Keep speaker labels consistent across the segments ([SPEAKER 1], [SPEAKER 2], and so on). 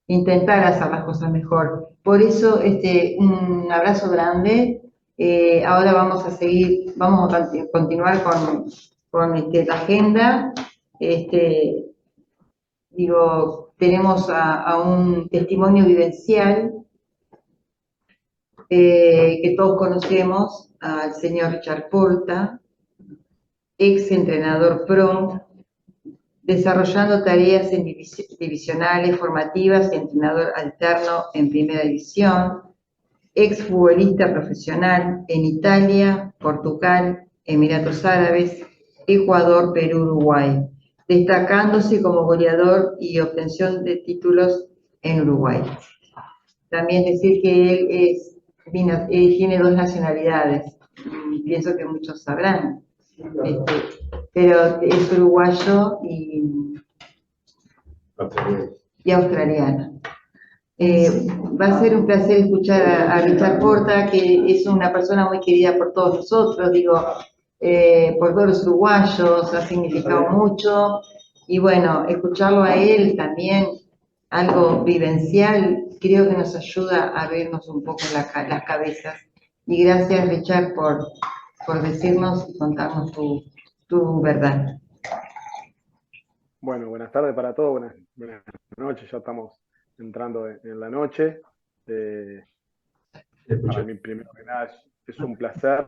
[SPEAKER 1] intentar hacer las cosas mejor. Por eso, un abrazo grande. Ahora vamos a seguir, vamos a continuar con la agenda. Este, tenemos a un testimonio vivencial que todos conocemos, al señor Richard Porta, ex entrenador pro, desarrollando tareas en divisionales, formativas y entrenador alterno en primera división, exfutbolista profesional en Italia, Portugal, Emiratos Árabes, Ecuador, Perú, Uruguay, destacándose como goleador y obtención de títulos en Uruguay. También decir que él tiene dos nacionalidades, pienso que muchos sabrán, este, pero es uruguayo y australiano. Va a ser un placer escuchar a Richard Porta, que es una persona muy querida por todos nosotros, por todos los uruguayos, ha significado mucho. Y bueno, escucharlo a él también, algo vivencial, creo que nos ayuda a vernos un poco las cabezas. Y gracias, Richard, por decirnos y contarnos tu verdad.
[SPEAKER 2] Bueno, buenas tardes para todos, buenas noches, ya estamos entrando en la noche. Eh, para mí, primero que nada, es un placer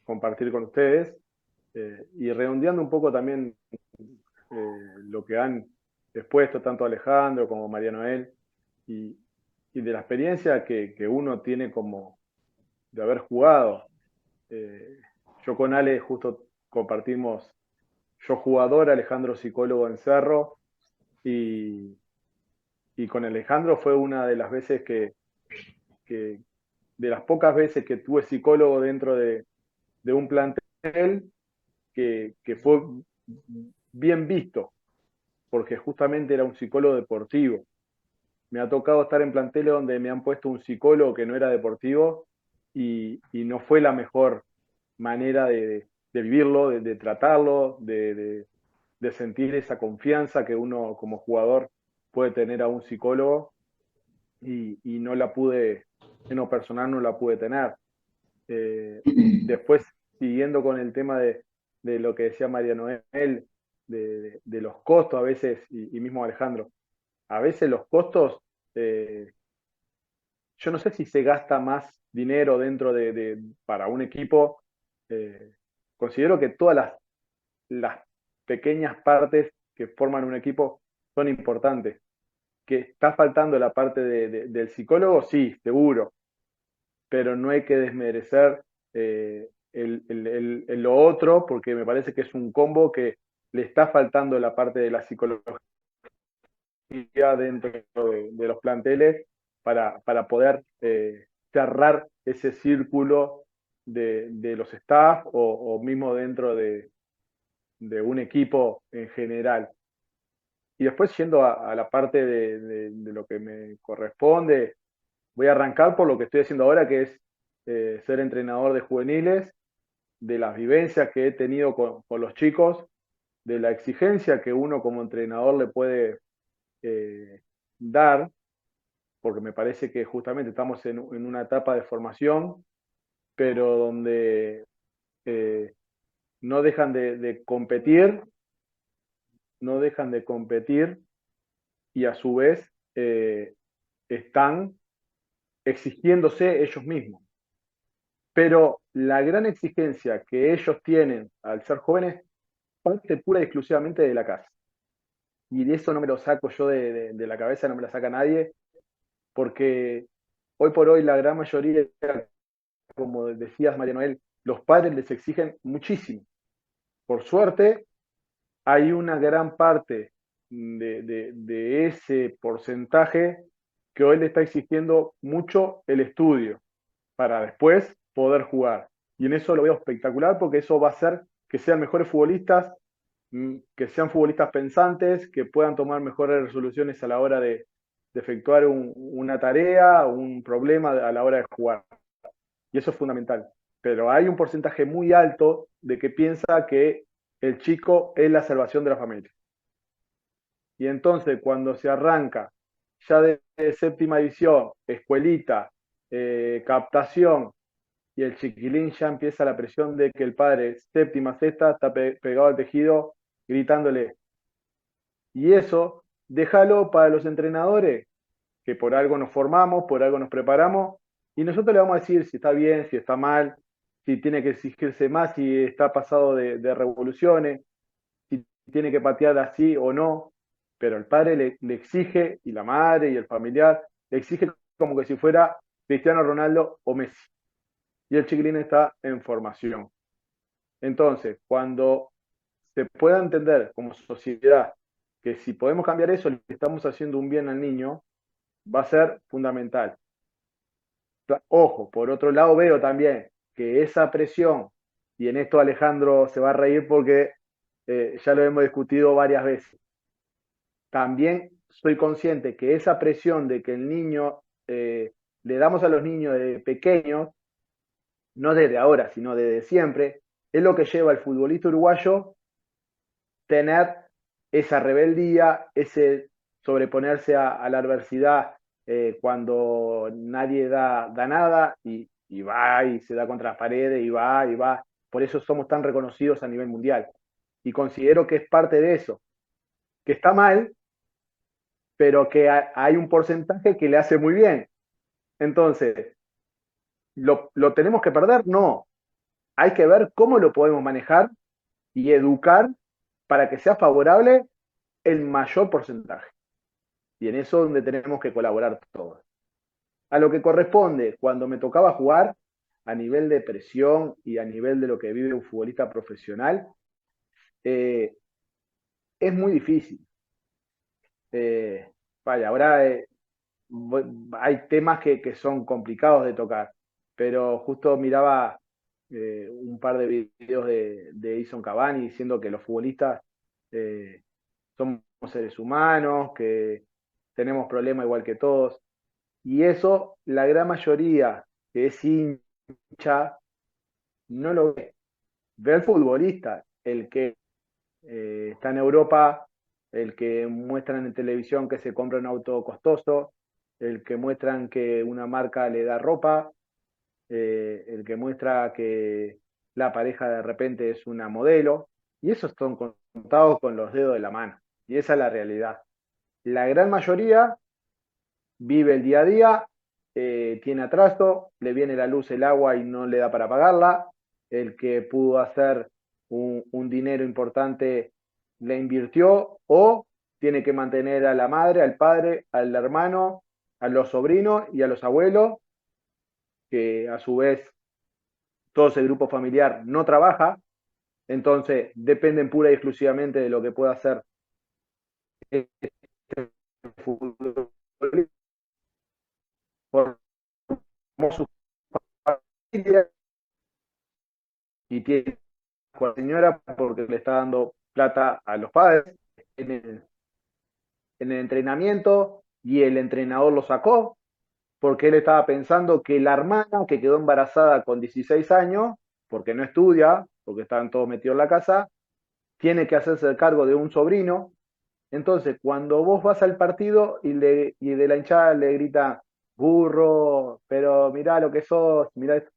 [SPEAKER 2] compartir con ustedes y redondeando un poco también lo que han expuesto tanto Alejandro como María Noel y, y de la experiencia que uno tiene como de haber jugado. Eh, yo con Ale justo compartimos, yo jugador, Alejandro psicólogo en Cerro, y, y con Alejandro fue una de las veces que, de las pocas veces que tuve psicólogo dentro de un plantel que fue bien visto, porque justamente era un psicólogo deportivo. Me ha tocado estar en planteles donde me han puesto un psicólogo que no era deportivo y no fue la mejor manera de vivirlo, de tratarlo, de sentir esa confianza que uno como jugador puede tener a un psicólogo y no la pude, en lo personal no la pude tener. Eh, Después, siguiendo con el tema de lo que decía María Noel, de los costos a veces, y mismo Alejandro, a veces los costos, eh, yo no sé si se gasta más dinero dentro para un equipo. eh, Considero que todas las pequeñas partes que forman un equipo son importantes. Que está faltando la parte del psicólogo, sí, seguro, pero no hay que desmerecer lo otro, porque me parece que es un combo que le está faltando la parte de la psicología dentro de los planteles para poder cerrar ese círculo de los staff o mismo dentro de un equipo en general. Y después yendo a la parte de lo que me corresponde, voy a arrancar por lo que estoy haciendo ahora, que es ser entrenador de juveniles, de las vivencias que he tenido con los chicos, de la exigencia que uno como entrenador le puede eh, dar, porque me parece que justamente estamos en una etapa de formación, pero donde eh, no dejan de competir, no dejan de competir y a su vez están exigiéndose ellos mismos. Pero la gran exigencia que ellos tienen al ser jóvenes parte pura y exclusivamente de la casa. Y de eso no me lo saco yo de la cabeza, no me la saca nadie, porque hoy por hoy la gran mayoría, como decías María Noel, los padres les exigen muchísimo. Por suerte, hay una gran parte de ese porcentaje que hoy le está exigiendo mucho el estudio para después poder jugar. Y en eso lo veo espectacular porque eso va a hacer que sean mejores futbolistas, que sean futbolistas pensantes, que puedan tomar mejores resoluciones a la hora de efectuar una tarea, un problema a la hora de jugar. Y eso es fundamental. Pero hay un porcentaje muy alto de que piensa que el chico es la salvación de la familia. Y entonces cuando se arranca ya de séptima edición, escuelita, captación, y el chiquilín ya empieza la presión de que el padre, séptima, sexta, está pegado al tejido gritándole. Y eso, déjalo para los entrenadores, que por algo nos formamos, por algo nos preparamos, y nosotros le vamos a decir si está bien, si está mal, si tiene que exigirse más, si está pasado de revoluciones, si tiene que patear así o no, pero el padre le exige, y la madre y el familiar, le exige como que si fuera Cristiano Ronaldo o Messi. Y el chiquilín está en formación. Entonces, cuando se pueda entender como sociedad que si podemos cambiar eso, le estamos haciendo un bien al niño, va a ser fundamental. Ojo, por otro lado veo también que esa presión, y en esto Alejandro se va a reír porque ya lo hemos discutido varias veces, también soy consciente que esa presión de que el niño, le damos a los niños de pequeños, no desde ahora, sino desde siempre, es lo que lleva al futbolista uruguayo tener esa rebeldía, ese sobreponerse a la adversidad cuando nadie da nada y va y se da contra las paredes y va y va. Por eso somos tan reconocidos a nivel mundial. Y considero que es parte de eso, que está mal, pero que hay un porcentaje que le hace muy bien. Entonces, ¿lo tenemos que perder? No. Hay que ver cómo lo podemos manejar y educar para que sea favorable el mayor porcentaje. Y en eso es donde tenemos que colaborar todos. A lo que corresponde, cuando me tocaba jugar, a nivel de presión y a nivel de lo que vive un futbolista profesional, eh, es muy difícil. Vaya, ahora hay temas que son complicados de tocar, pero justo miraba un par de videos de Edison Cavani diciendo que los futbolistas eh, somos seres humanos, que tenemos problemas igual que todos. Y eso, la gran mayoría que es hincha, no lo ve. Ve al futbolista, el que está en Europa, el que muestran en televisión que se compra un auto costoso, el que muestran que una marca le da ropa, el que muestra que la pareja de repente es una modelo, y esos son contados con los dedos de la mano. Y esa es la realidad. La gran mayoría vive el día a día, tiene atraso, le viene la luz, el agua y no le da para pagarla. El que pudo hacer un dinero importante le invirtió o tiene que mantener a la madre, al padre, al hermano, a los sobrinos y a los abuelos, que a su vez todo ese grupo familiar no trabaja, entonces dependen pura y exclusivamente de lo que pueda hacer este futbolista por su familia y tiene con la señora porque le está dando plata a los padres en el entrenamiento y el entrenador lo sacó porque él estaba pensando que la hermana que quedó embarazada con 16 años, porque no estudia, porque estaban todos metidos en la casa, tiene que hacerse cargo de un sobrino. Entonces, cuando vos vas al partido y de la hinchada le grita, burro, pero mirá lo que sos, mirá esto,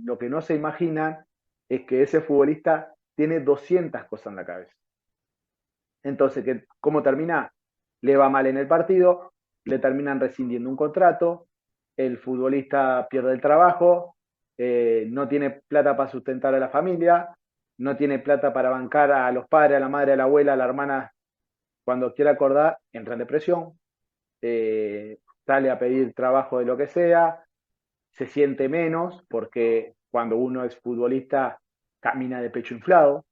[SPEAKER 2] lo que no se imaginan es que ese futbolista tiene 200 cosas en la cabeza. Entonces, ¿cómo termina? Le va mal en el partido, le terminan rescindiendo un contrato, el futbolista pierde el trabajo, no tiene plata para sustentar a la familia, no tiene plata para bancar a los padres, a la madre, a la abuela, a la hermana, cuando quiera acordar, entra en depresión, sale a pedir trabajo de lo que sea, se siente menos, porque cuando uno es futbolista camina de pecho inflado,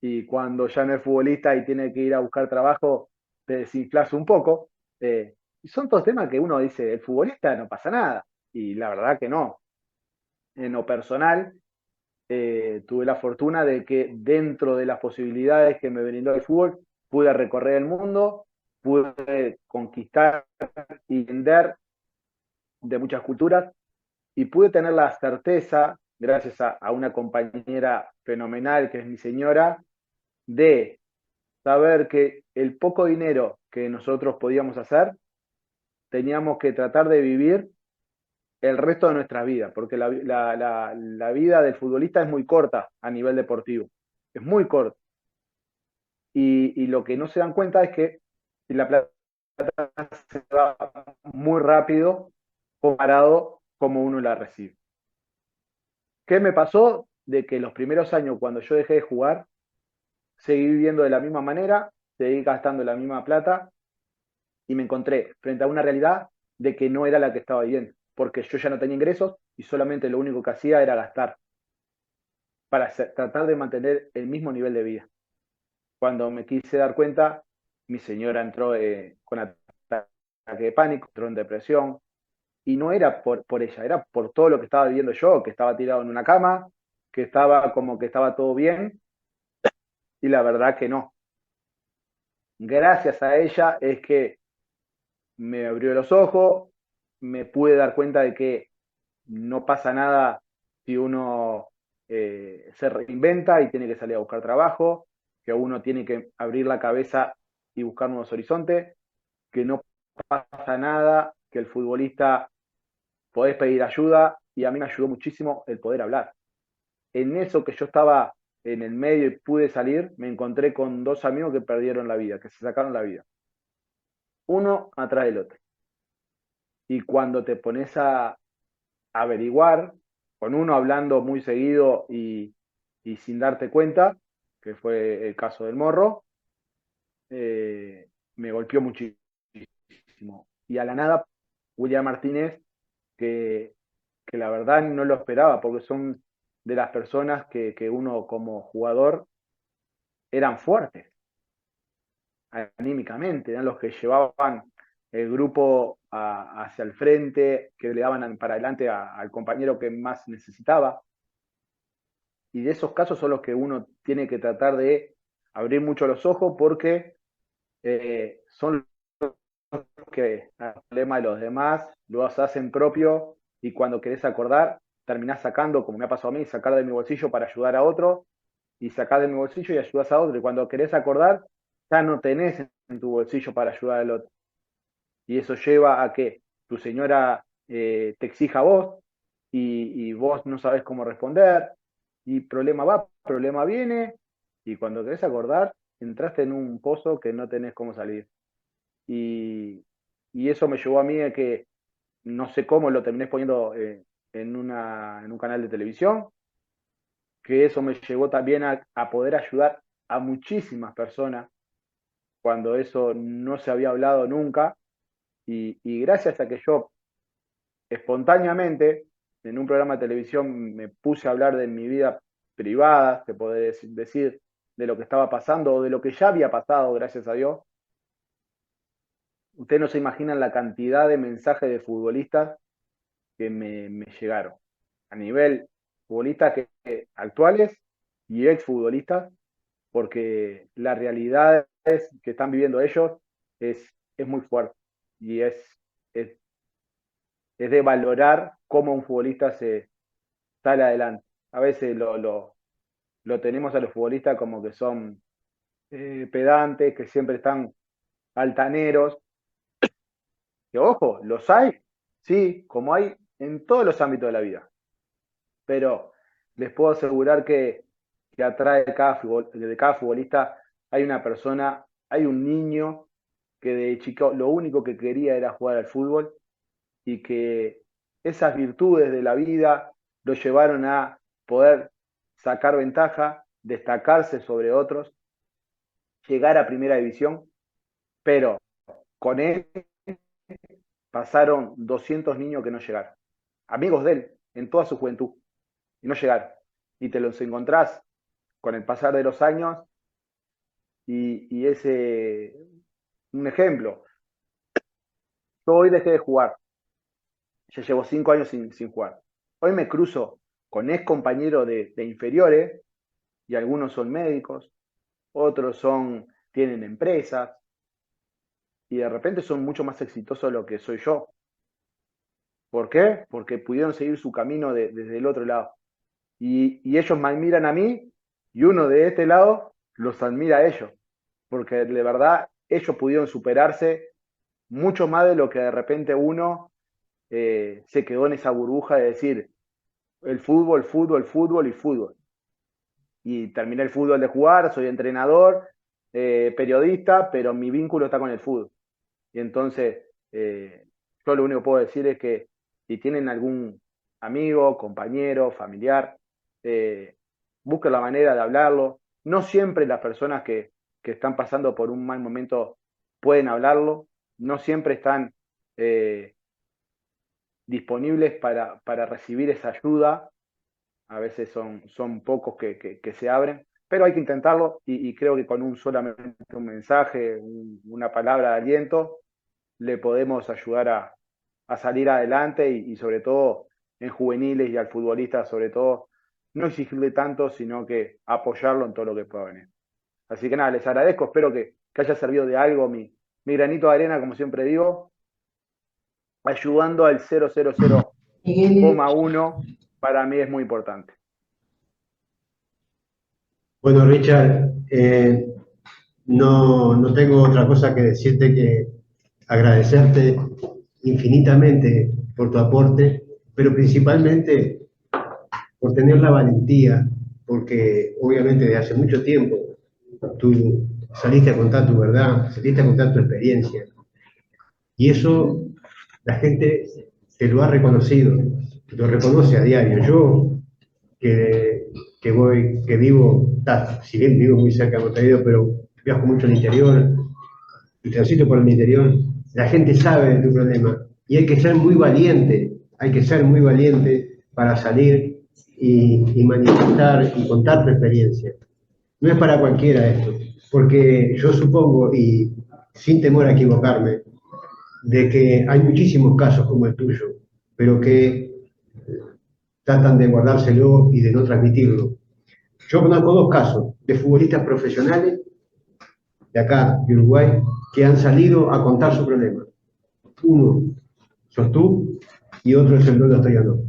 [SPEAKER 2] y cuando ya no es futbolista y tiene que ir a buscar trabajo, te desinflas un poco. Y son todos temas que uno dice, el futbolista no pasa nada, y la verdad que no. En lo personal, tuve la fortuna de que dentro de las posibilidades que me brindó el fútbol, pude recorrer el mundo, pude conquistar y vender de muchas culturas y pude tener la certeza, gracias a una compañera fenomenal que es mi señora, de saber que el poco dinero que nosotros podíamos hacer, teníamos que tratar de vivir el resto de nuestra vida, porque la vida del futbolista es muy corta a nivel deportivo, es muy corta. Y lo que no se dan cuenta es que la plata se va muy rápido comparado como uno la recibe. ¿Qué me pasó? De que los primeros años, cuando yo dejé de jugar, seguí viviendo de la misma manera, seguí gastando la misma plata y me encontré frente a una realidad de que no era la que estaba viviendo, porque yo ya no tenía ingresos y solamente lo único que hacía era gastar para tratar de mantener el mismo nivel de vida. Cuando me quise dar cuenta, mi señora entró con ataque de pánico, entró en depresión, y no era por ella, era por todo lo que estaba viviendo yo, que estaba tirado en una cama, que estaba como que estaba todo bien, y la verdad que no. Gracias a ella es que me abrió los ojos, me pude dar cuenta de que no pasa nada si uno se reinventa y tiene que salir a buscar trabajo, que uno tiene que abrir la cabeza y buscar nuevos horizontes, que no pasa nada, que el futbolista podés pedir ayuda y a mí me ayudó muchísimo el poder hablar. En eso que yo estaba en el medio y pude salir, me encontré con dos amigos que perdieron la vida, que se sacaron la vida, uno atrás del otro. Y cuando te pones a averiguar, con uno hablando muy seguido y sin darte cuenta, que fue el caso del Morro, me golpeó muchísimo. Y a la nada, William Martínez, que, que la verdad no lo esperaba, porque son de las personas que uno como jugador eran fuertes anímicamente, eran los que llevaban el grupo hacia el frente, que le daban para adelante al compañero que más necesitaba. Y de esos casos son los que uno tiene que tratar de abrir mucho los ojos porque son los que el problema de los demás los hacen propio y cuando querés acordar terminás sacando, como me ha pasado a mí, sacar de mi bolsillo para ayudar a otro y sacar de mi bolsillo y ayudas a otro y cuando querés acordar ya no tenés en tu bolsillo para ayudar al otro. Y eso lleva a que tu señora te exija a vos y vos no sabés cómo responder y problema va, problema viene y cuando querés acordar entraste en un pozo que no tenés cómo salir. Y, y eso me llevó a mí a que no sé cómo lo terminé poniendo en un canal de televisión, que eso me llevó también a poder ayudar a muchísimas personas cuando eso no se había hablado nunca y gracias a que yo espontáneamente en un programa de televisión me puse a hablar de mi vida privada, se puede decir, de lo que estaba pasando o de lo que ya había pasado, gracias a Dios. Ustedes no se imaginan la cantidad de mensajes de futbolistas que me llegaron. A nivel futbolistas actuales y exfutbolistas, porque la realidad que están viviendo ellos es muy fuerte y es, es de valorar cómo un futbolista se sale adelante. A veces lo tenemos a los futbolistas como que son pedantes, que siempre están altaneros, que ojo, los hay, sí, como hay en todos los ámbitos de la vida, pero les puedo asegurar que atrás de cada futbolista hay una persona, hay un niño que de chico lo único que quería era jugar al fútbol y que esas virtudes de la vida lo llevaron a poder sacar ventaja, destacarse sobre otros, llegar a primera división, pero con él pasaron 200 niños que no llegaron, amigos de él en toda su juventud, y no llegaron. Y te los encontrás con el pasar de los años y ese, un ejemplo, yo hoy dejé de jugar, ya llevo 5 años sin jugar. Hoy me cruzo con ex compañeros de inferiores y algunos son médicos, otros tienen empresas y de repente son mucho más exitosos de lo que soy yo. ¿Por qué? Porque pudieron seguir su camino desde el otro lado. Y ellos me admiran a mí y uno de este lado los admira a ellos. porque de verdad ellos pudieron superarse mucho más de lo que de repente uno se quedó en esa burbuja de decir el fútbol, fútbol, fútbol y fútbol. Y terminé el fútbol de jugar, soy entrenador, periodista, pero mi vínculo está con el fútbol. Y entonces, yo lo único que puedo decir es que si tienen algún amigo, compañero, familiar, busquen la manera de hablarlo. No siempre las personas que están pasando por un mal momento pueden hablarlo, no siempre están disponibles para recibir esa ayuda. A veces son pocos que se abren, pero hay que intentarlo y creo que con solamente un mensaje, una palabra de aliento, le podemos ayudar a salir adelante y sobre todo en juveniles y al futbolista sobre todo, no exigirle tanto, sino que apoyarlo en todo lo que pueda venir. Así que nada, les agradezco, espero que haya servido de algo mi granito de arena, como siempre digo, ayudando al 0,00,1 para mí es muy importante.
[SPEAKER 3] Bueno, Richard, no tengo otra cosa que decirte que agradecerte infinitamente por tu aporte, pero principalmente por tener la valentía, porque obviamente desde hace mucho tiempo tú saliste a contar tu verdad, saliste a contar tu experiencia, y eso la gente te lo ha reconocido, lo reconoce a diario. Yo, que vivo, si bien vivo muy cerca de Montevideo, pero viajo mucho al interior y transito por el interior, la gente sabe de tu problema y hay que ser muy valiente para salir y manifestar y contar tu experiencia. No es para cualquiera esto, porque yo supongo, y sin temor a equivocarme, de que hay muchísimos casos como el tuyo, pero que tratan de guardárselo y de no transmitirlo. Yo conozco dos casos de futbolistas profesionales de acá, de Uruguay, que han salido a contar su problema. Uno sos tú y otro es el Lolo Stoyanov.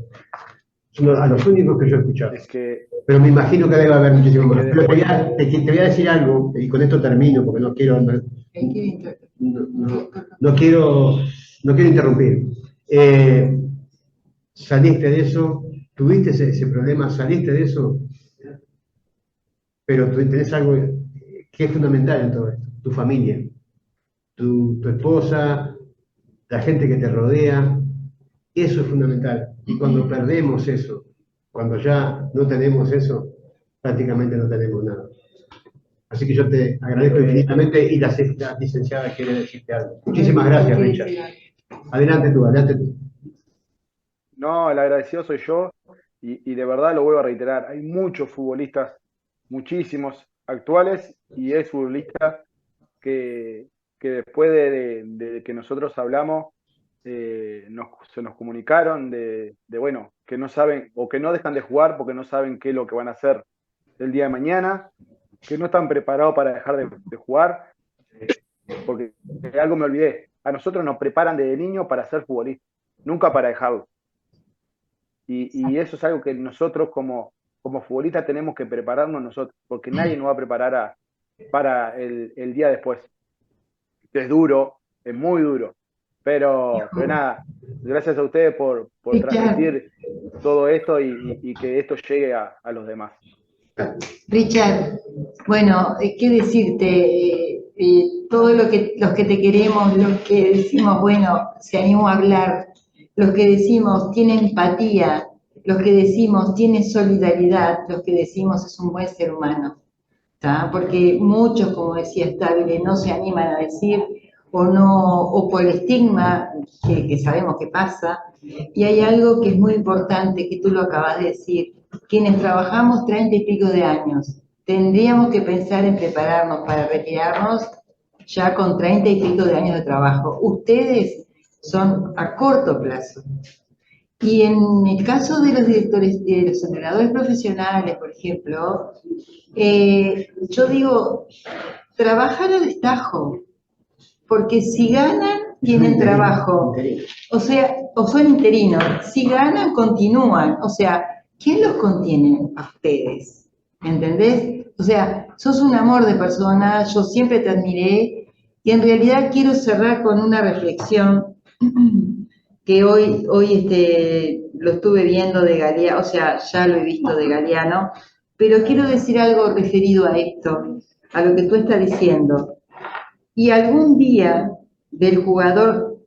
[SPEAKER 3] Son a los únicos que yo he escuchado. Pero me imagino que debe haber muchísimos más. Pero te voy a decir algo, y con esto termino, porque no quiero interrumpir. Saliste de eso, tuviste ese problema, saliste de eso, pero tú tenés algo que es fundamental en todo esto, tu familia, tu esposa, la gente que te rodea, eso es fundamental. Y cuando perdemos eso, cuando ya no tenemos eso, prácticamente no tenemos nada. Así que yo te agradezco infinitamente y la licenciada quiere decirte algo. Muchísimas gracias, Richard. Adelante tú.
[SPEAKER 2] No, el agradecido soy yo y de verdad lo vuelvo a reiterar. Hay muchos futbolistas, muchísimos actuales y exfutbolistas que después de que nosotros hablamos se nos comunicaron bueno, que no saben o que no dejan de jugar porque no saben qué es lo que van a hacer el día de mañana, que no están preparados para dejar de jugar, porque algo me olvidé. A nosotros nos preparan desde niños para ser futbolistas, nunca para dejarlo. Y eso es algo que nosotros como futbolistas tenemos que prepararnos nosotros, porque nadie nos va a preparar para el día después. Es duro, es muy duro, pero nada, gracias a ustedes por transmitir todo esto y que esto llegue a los demás.
[SPEAKER 1] Richard, bueno, ¿qué decirte? Todos los que te queremos, los que decimos, bueno, se animó a hablar, los que decimos tiene empatía, los que decimos tiene solidaridad, los que decimos es un buen ser humano, ¿tá? Porque muchos, como decía Stabile, no se animan a decir o por el estigma que sabemos que pasa. Y hay algo que es muy importante, que tú lo acabas de decir, quienes trabajamos 30 y pico de años, tendríamos que pensar en prepararnos para retirarnos ya con 30 y pico de años de trabajo. Ustedes son a corto plazo. Y en el caso de los directores, de los entrenadores profesionales, por ejemplo, yo digo, trabajar a destajo, porque si ganan, tienen trabajo. O sea, o son interinos. Si ganan, continúan. O sea, ¿quién los contiene a ustedes? ¿Entendés? O sea, sos un amor de persona, yo siempre te admiré y en realidad quiero cerrar con una reflexión que hoy lo estuve viendo de Galeano, o sea, ya lo he visto de Galeano, pero quiero decir algo referido a esto, a lo que tú estás diciendo. Y algún día el jugador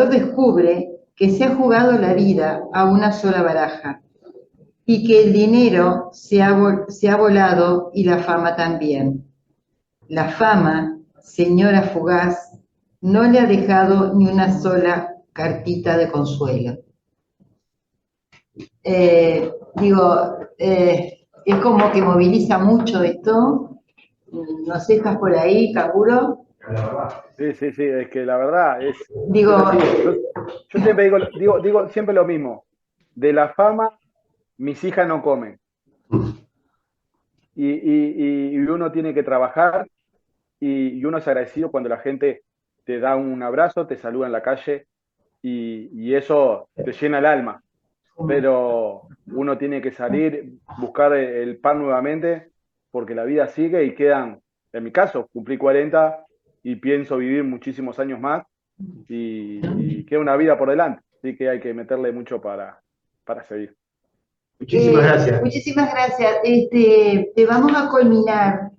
[SPEAKER 1] descubre que se ha jugado la vida a una sola baraja y que el dinero se ha volado y la fama también. La fama, señora fugaz, no le ha dejado ni una sola cartita de consuelo. Es como que moviliza mucho esto. No sé, ¿estás por ahí, Canguro?
[SPEAKER 2] Sí, sí, sí, es que la verdad
[SPEAKER 1] Digo,
[SPEAKER 2] es así. Yo siempre digo siempre lo mismo. De la fama, mis hijas no comen. Y uno tiene que trabajar y uno es agradecido cuando la gente te da un abrazo, te saluda en la calle y eso te llena el alma. Pero uno tiene que salir, buscar el pan nuevamente, porque la vida sigue y quedan, en mi caso, cumplí 40 y pienso vivir muchísimos años más y queda una vida por delante, así que hay que meterle mucho para seguir.
[SPEAKER 3] Muchísimas gracias.
[SPEAKER 1] muchísimas gracias. Te vamos a culminar,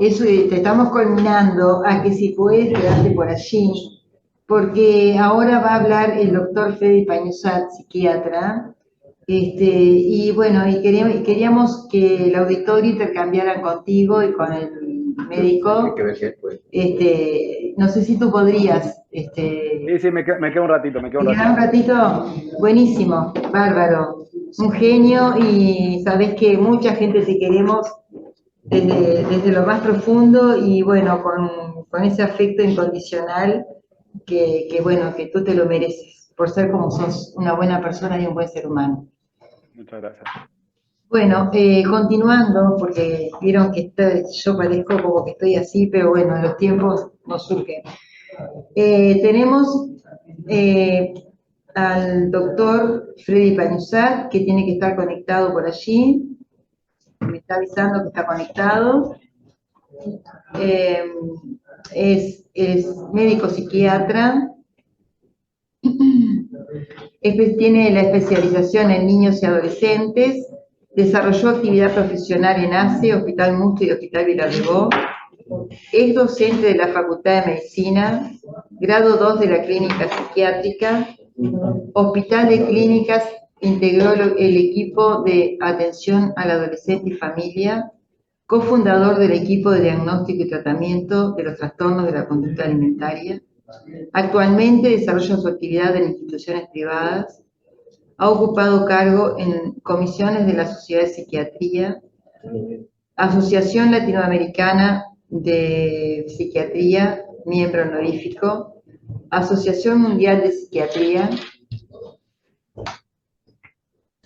[SPEAKER 1] eso, te estamos culminando a que si puedes quedarte por allí, porque ahora va a hablar el doctor Freddy Pañosat, psiquiatra, y bueno, queríamos que el auditorio intercambiara contigo y con el médico. No sé si tú podrías,
[SPEAKER 2] Sí, sí, me queda un ratito, me queda un
[SPEAKER 1] ¿te queda un
[SPEAKER 2] ratito.
[SPEAKER 1] ratito? Buenísimo, bárbaro, un genio y sabes que mucha gente te queremos desde lo más profundo y bueno, con ese afecto incondicional bueno, que tú te lo mereces por ser como sos una buena persona y un buen ser humano.
[SPEAKER 2] Muchas gracias.
[SPEAKER 1] Bueno, continuando, porque vieron que yo parezco como que estoy así, pero bueno, los tiempos nos surgen. Tenemos eh, al doctor Freddy Pañuzat, que tiene que estar conectado por allí. Me está avisando que está conectado. Eh, es médico psiquiatra. Tiene la especialización en niños y adolescentes. Desarrolló actividad profesional en ACE, Hospital Musto y Hospital Vilarribó. Es docente de la Facultad de Medicina, grado 2 de la Clínica Psiquiátrica, Hospital de Clínicas, integró el equipo de atención al adolescente y familia, cofundador del equipo de diagnóstico y tratamiento de los trastornos de la conducta alimentaria. Actualmente desarrolla su actividad en instituciones privadas, ha ocupado cargo en comisiones de la Sociedad de Psiquiatría, Asociación Latinoamericana de Psiquiatría, miembro honorífico, Asociación Mundial de Psiquiatría,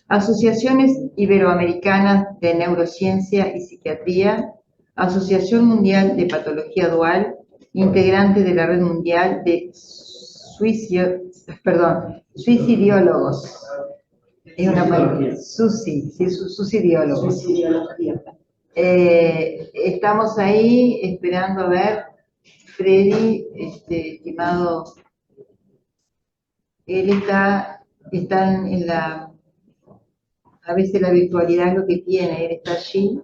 [SPEAKER 1] Asociaciones Iberoamericanas de Neurociencia y Psiquiatría, Asociación Mundial de Patología Dual, integrante de la Red Mundial de Suicidólogos. Es una palabra, suicidólogos. Estamos ahí esperando a ver, Freddy, estimado, él está en la, a veces la virtualidad es lo que tiene, él está allí,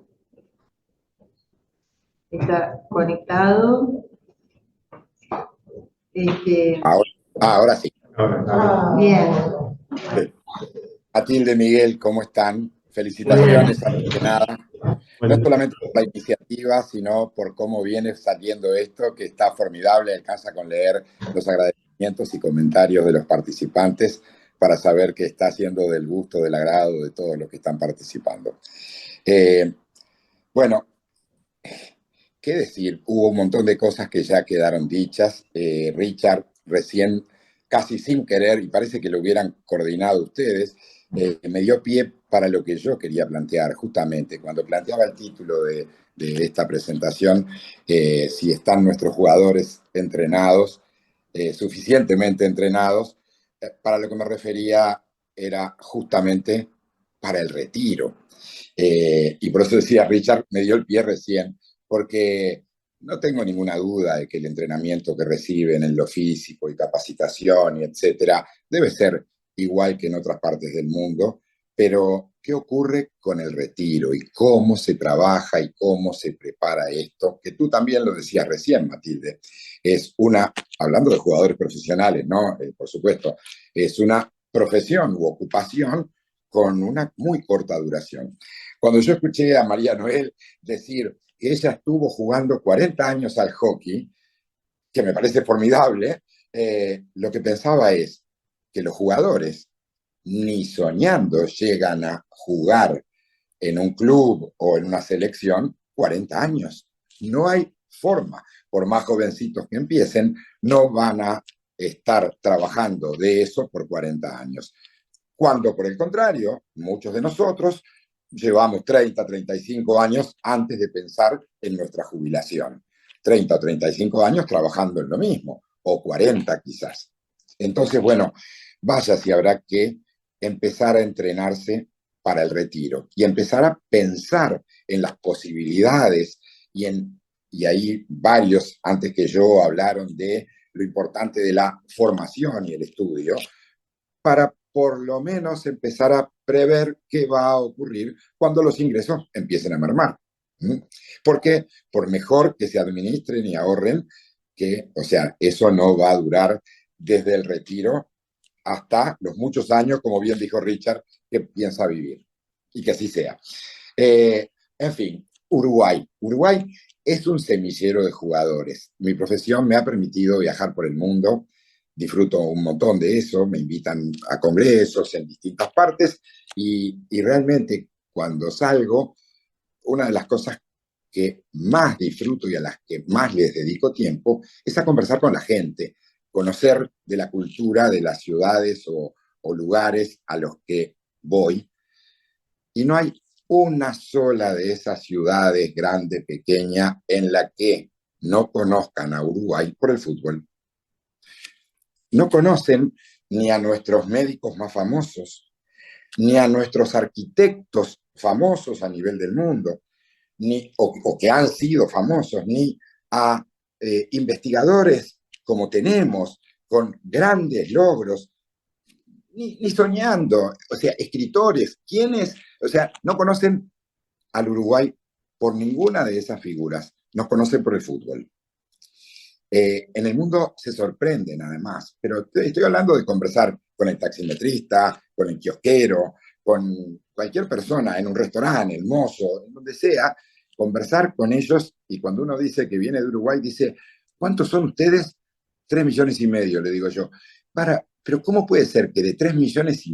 [SPEAKER 1] está conectado.
[SPEAKER 4] Ahora sí.
[SPEAKER 1] Bien.
[SPEAKER 4] Matilde, Miguel, ¿cómo están? Felicitaciones, antes que nada. No solamente por la iniciativa, sino por cómo viene saliendo esto, que está formidable. Alcanza con leer los agradecimientos y comentarios de los participantes para saber que está siendo del gusto, del agrado de todos los que están participando. Bueno, ¿qué decir? Hubo un montón de cosas que ya quedaron dichas. Richard, recién, casi sin querer, y parece que lo hubieran coordinado ustedes, me dio pie para lo que yo quería plantear, justamente. Cuando planteaba el título de esta presentación, si están nuestros jugadores entrenados, suficientemente entrenados, para lo que me refería era justamente para el retiro. Y por eso decía Richard, me dio el pie recién, porque no tengo ninguna duda de que el entrenamiento que reciben en lo físico y capacitación y etcétera debe ser igual que en otras partes del mundo, pero ¿qué ocurre con el retiro y cómo se trabaja y cómo se prepara esto? Que tú también lo decías recién, Matilde, es una, hablando de jugadores profesionales, ¿no? Por supuesto, es una profesión u ocupación con una muy corta duración. Cuando yo escuché a María Noel decir que ella estuvo jugando 40 años al hockey, que me parece formidable, lo que pensaba es que los jugadores ni soñando llegan a jugar en un club o en una selección 40 años. No hay forma. Por más jovencitos que empiecen, no van a estar trabajando de eso por 40 años. Cuando, por el contrario, muchos de nosotros llevamos 30, 35 años antes de pensar en nuestra jubilación. 30 o 35 años trabajando en lo mismo, o 40 quizás. Entonces, bueno, vaya si habrá que empezar a entrenarse para el retiro y empezar a pensar en las posibilidades y ahí varios antes que yo hablaron de lo importante de la formación y el estudio para por lo menos empezar a prever qué va a ocurrir cuando los ingresos empiecen a mermar. ¿Mm? Porque por mejor que se administren y ahorren, que, o sea, eso no va a durar desde el retiro hasta los muchos años, como bien dijo Richard, que piensa vivir. Y que así sea. En fin, Uruguay. Uruguay es un semillero de jugadores. Mi profesión me ha permitido viajar por el mundo, disfruto un montón de eso, me invitan a congresos en distintas partes y realmente cuando salgo, una de las cosas que más disfruto y a las que más les dedico tiempo es a conversar con la gente, conocer de la cultura de las ciudades o lugares a los que voy. Y no hay una sola de esas ciudades, grande, pequeña, en la que no conozcan a Uruguay por el fútbol. No conocen ni a nuestros médicos más famosos, ni a nuestros arquitectos famosos a nivel del mundo, o que han sido famosos, ni a investigadores como tenemos, con grandes logros, ni soñando, o sea, escritores, quienes, o sea, no conocen al Uruguay por ninguna de esas figuras, nos conocen por el fútbol. En el mundo se sorprenden además, pero estoy hablando de conversar con el taximetrista, con el kiosquero, con cualquier persona en un restaurante, el mozo, en donde sea, conversar con ellos y cuando uno dice que viene de Uruguay, dice, ¿cuántos son ustedes? 3,5 millones, le digo yo. Pero ¿cómo puede ser que de 3,5 millones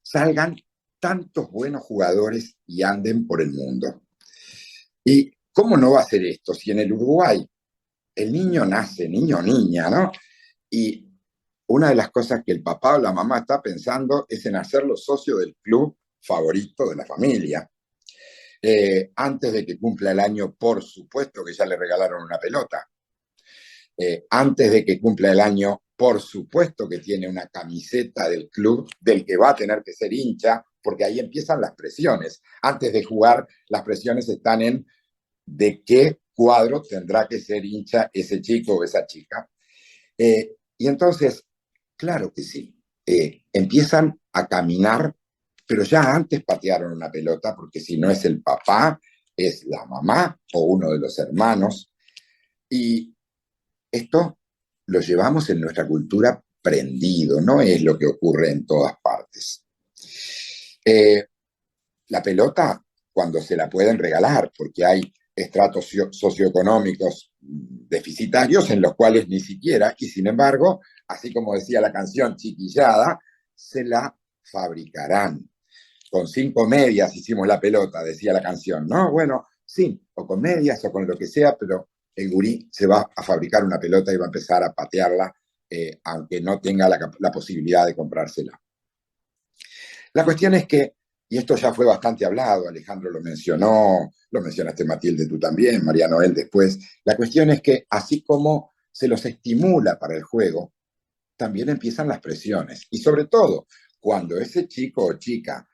[SPEAKER 4] salgan tantos buenos jugadores y anden por el mundo? ¿Y cómo no va a ser esto si en el Uruguay el niño nace, niño o niña, ¿no? Y una de las cosas que el papá o la mamá está pensando es en hacerlo socio del club favorito de la familia. Antes de que cumpla el año, por supuesto que ya le regalaron una pelota. Antes de que cumpla el año, por supuesto que tiene una camiseta del club del que va a tener que ser hincha, porque ahí empiezan las presiones. Antes de jugar, las presiones están en de qué cuadro tendrá que ser hincha ese chico o esa chica. Y entonces, claro que sí, empiezan a caminar, pero ya antes patearon una pelota, porque si no es el papá, es la mamá o uno de los hermanos. Y esto lo llevamos en nuestra cultura prendido, no es lo que ocurre en todas partes. La pelota, cuando se la pueden regalar, porque hay estratos socioeconómicos deficitarios en los cuales ni siquiera, y sin embargo, así como decía la canción chiquillada, se la fabricarán. Con 5 medias hicimos la pelota, decía la canción, ¿no? Bueno, sí, o con medias o con lo que sea, pero el gurí se va a fabricar una pelota y va a empezar a patearla, aunque no tenga la posibilidad de comprársela. La cuestión es que, y esto ya fue bastante hablado, Alejandro lo mencionó, lo mencionaste Matilde tú también, María Noel después, la cuestión es que así como se los estimula para el juego, también empiezan las presiones. Y sobre todo, cuando ese chico o chica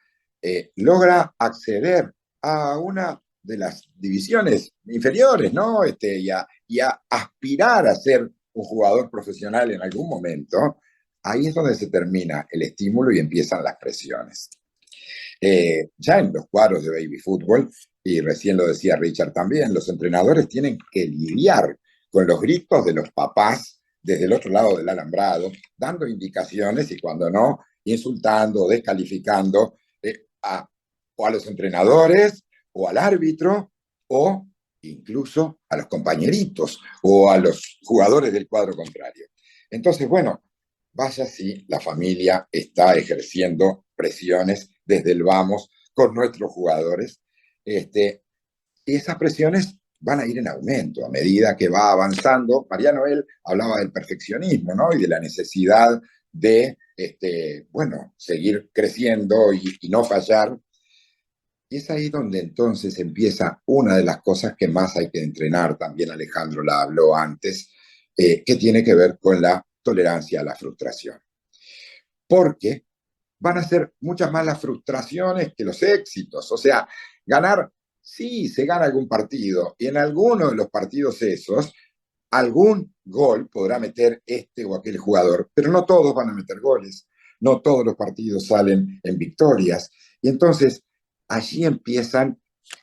[SPEAKER 4] logra acceder a una de las divisiones inferiores, ¿no? Y a aspirar a ser un jugador profesional en algún momento, ahí es donde se termina el estímulo y empiezan las presiones. Ya en los cuadros de baby fútbol, y recién lo decía Richard también, los entrenadores tienen que lidiar con los gritos de los papás desde el otro lado del alambrado, dando indicaciones y cuando no, insultando, descalificando o a los entrenadores, o al árbitro, o incluso a los compañeritos, o a los jugadores del cuadro contrario. Entonces, bueno, vaya si la familia está ejerciendo presiones desde el vamos con nuestros jugadores. Y esas presiones van a ir en aumento a medida que va avanzando. María Noel hablaba del perfeccionismo, ¿no? Y de la necesidad de, bueno, seguir creciendo y no fallar. Y es ahí donde entonces empieza una de las cosas que más hay que entrenar, también Alejandro la habló antes, que tiene que ver con la tolerancia a la frustración. Porque van a ser muchas más las frustraciones que los éxitos. O sea, ganar, sí, se gana algún partido, y en alguno de los partidos esos, algún gol podrá meter este o aquel jugador, pero no todos van a meter goles, no todos los partidos salen en victorias, y entonces allí empiezan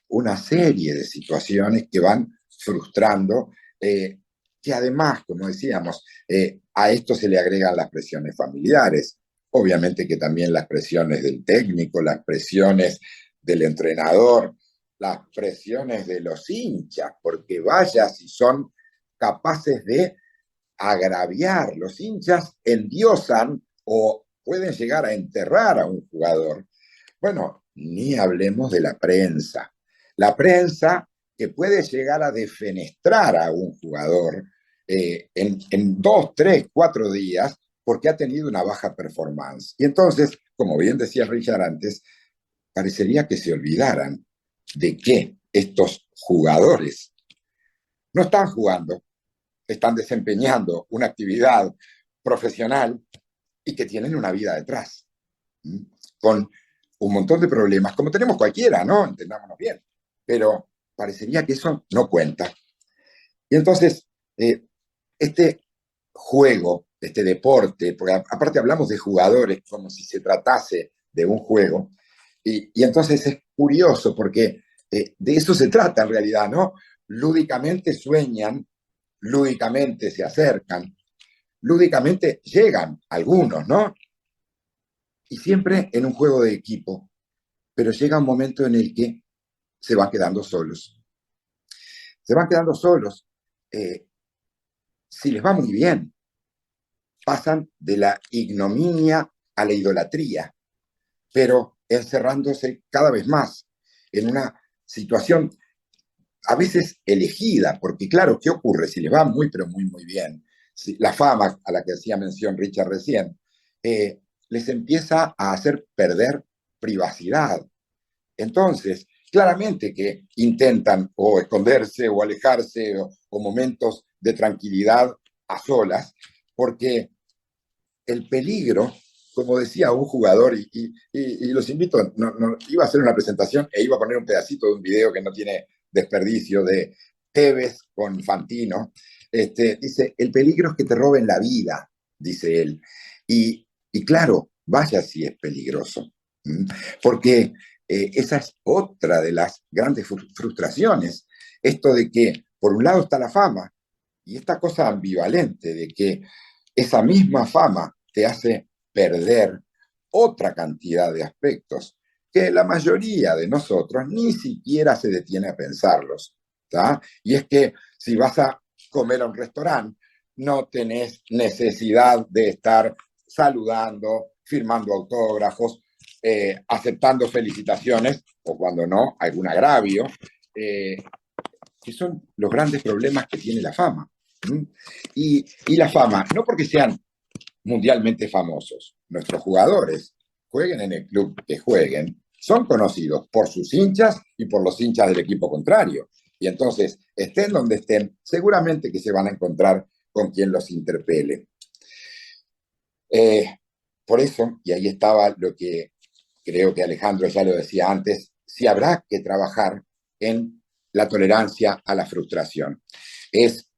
[SPEAKER 4] una serie de situaciones que van frustrando, que además, como decíamos, a esto se le agregan las presiones familiares, obviamente que también las presiones del técnico, las presiones del entrenador, las presiones de los hinchas, porque vaya si son capaces de agraviar. Los hinchas endiosan o pueden llegar a enterrar a un jugador. Bueno, ni hablemos de la prensa. La prensa que puede llegar a defenestrar a un jugador en 2, 3, 4 días porque ha tenido una baja performance. Y entonces, como bien decía Richard antes, parecería que se olvidaran de que estos jugadores no están jugando, están desempeñando una actividad profesional y que tienen una vida detrás, con un montón de problemas, como tenemos cualquiera, ¿no? Entendámonos bien, pero parecería que eso no cuenta. Y entonces, este juego, este deporte, porque aparte hablamos de jugadores como si se tratase de un juego, y entonces es curioso porque de eso se trata en realidad, ¿no? Lúdicamente sueñan, lúdicamente se acercan, lúdicamente llegan algunos, ¿no? Y siempre en un juego de equipo, pero llega un momento en el que se van quedando solos. Se van quedando solos. Si les va muy bien, pasan de la ignominia a la idolatría, pero encerrándose cada vez más en una situación a veces elegida, porque claro, ¿qué ocurre? Si les va muy, pero muy, muy bien, si la fama a la que hacía mención Richard recién, les empieza a hacer perder privacidad. Entonces, claramente que intentan o esconderse o alejarse o momentos de tranquilidad a solas, porque el peligro, como decía un jugador, y los invito, iba a hacer una presentación e iba a poner un pedacito de un video que no tiene desperdicio de Tevez con Fantino, dice, el peligro es que te roben la vida, dice él. Y claro, vaya si es peligroso, porque esa es otra de las grandes frustraciones, esto de que por un lado está la fama y esta cosa ambivalente de que esa misma fama te hace perder otra cantidad de aspectos que la mayoría de nosotros ni siquiera se detiene a pensarlos, ¿tá? Y es que si vas a comer a un restaurante, no tenés necesidad de estar saludando, firmando autógrafos, aceptando felicitaciones, o cuando no, algún agravio, que son los grandes problemas que tiene la fama. Y la fama, no porque sean mundialmente famosos, nuestros jugadores, jueguen en el club que jueguen, son conocidos por sus hinchas y por los hinchas del equipo contrario. Y entonces, estén donde estén, seguramente que se van a encontrar con quien los interpele. Por eso, y ahí estaba lo que creo que Alejandro ya lo decía antes, sí habrá que trabajar en la tolerancia a la frustración. Es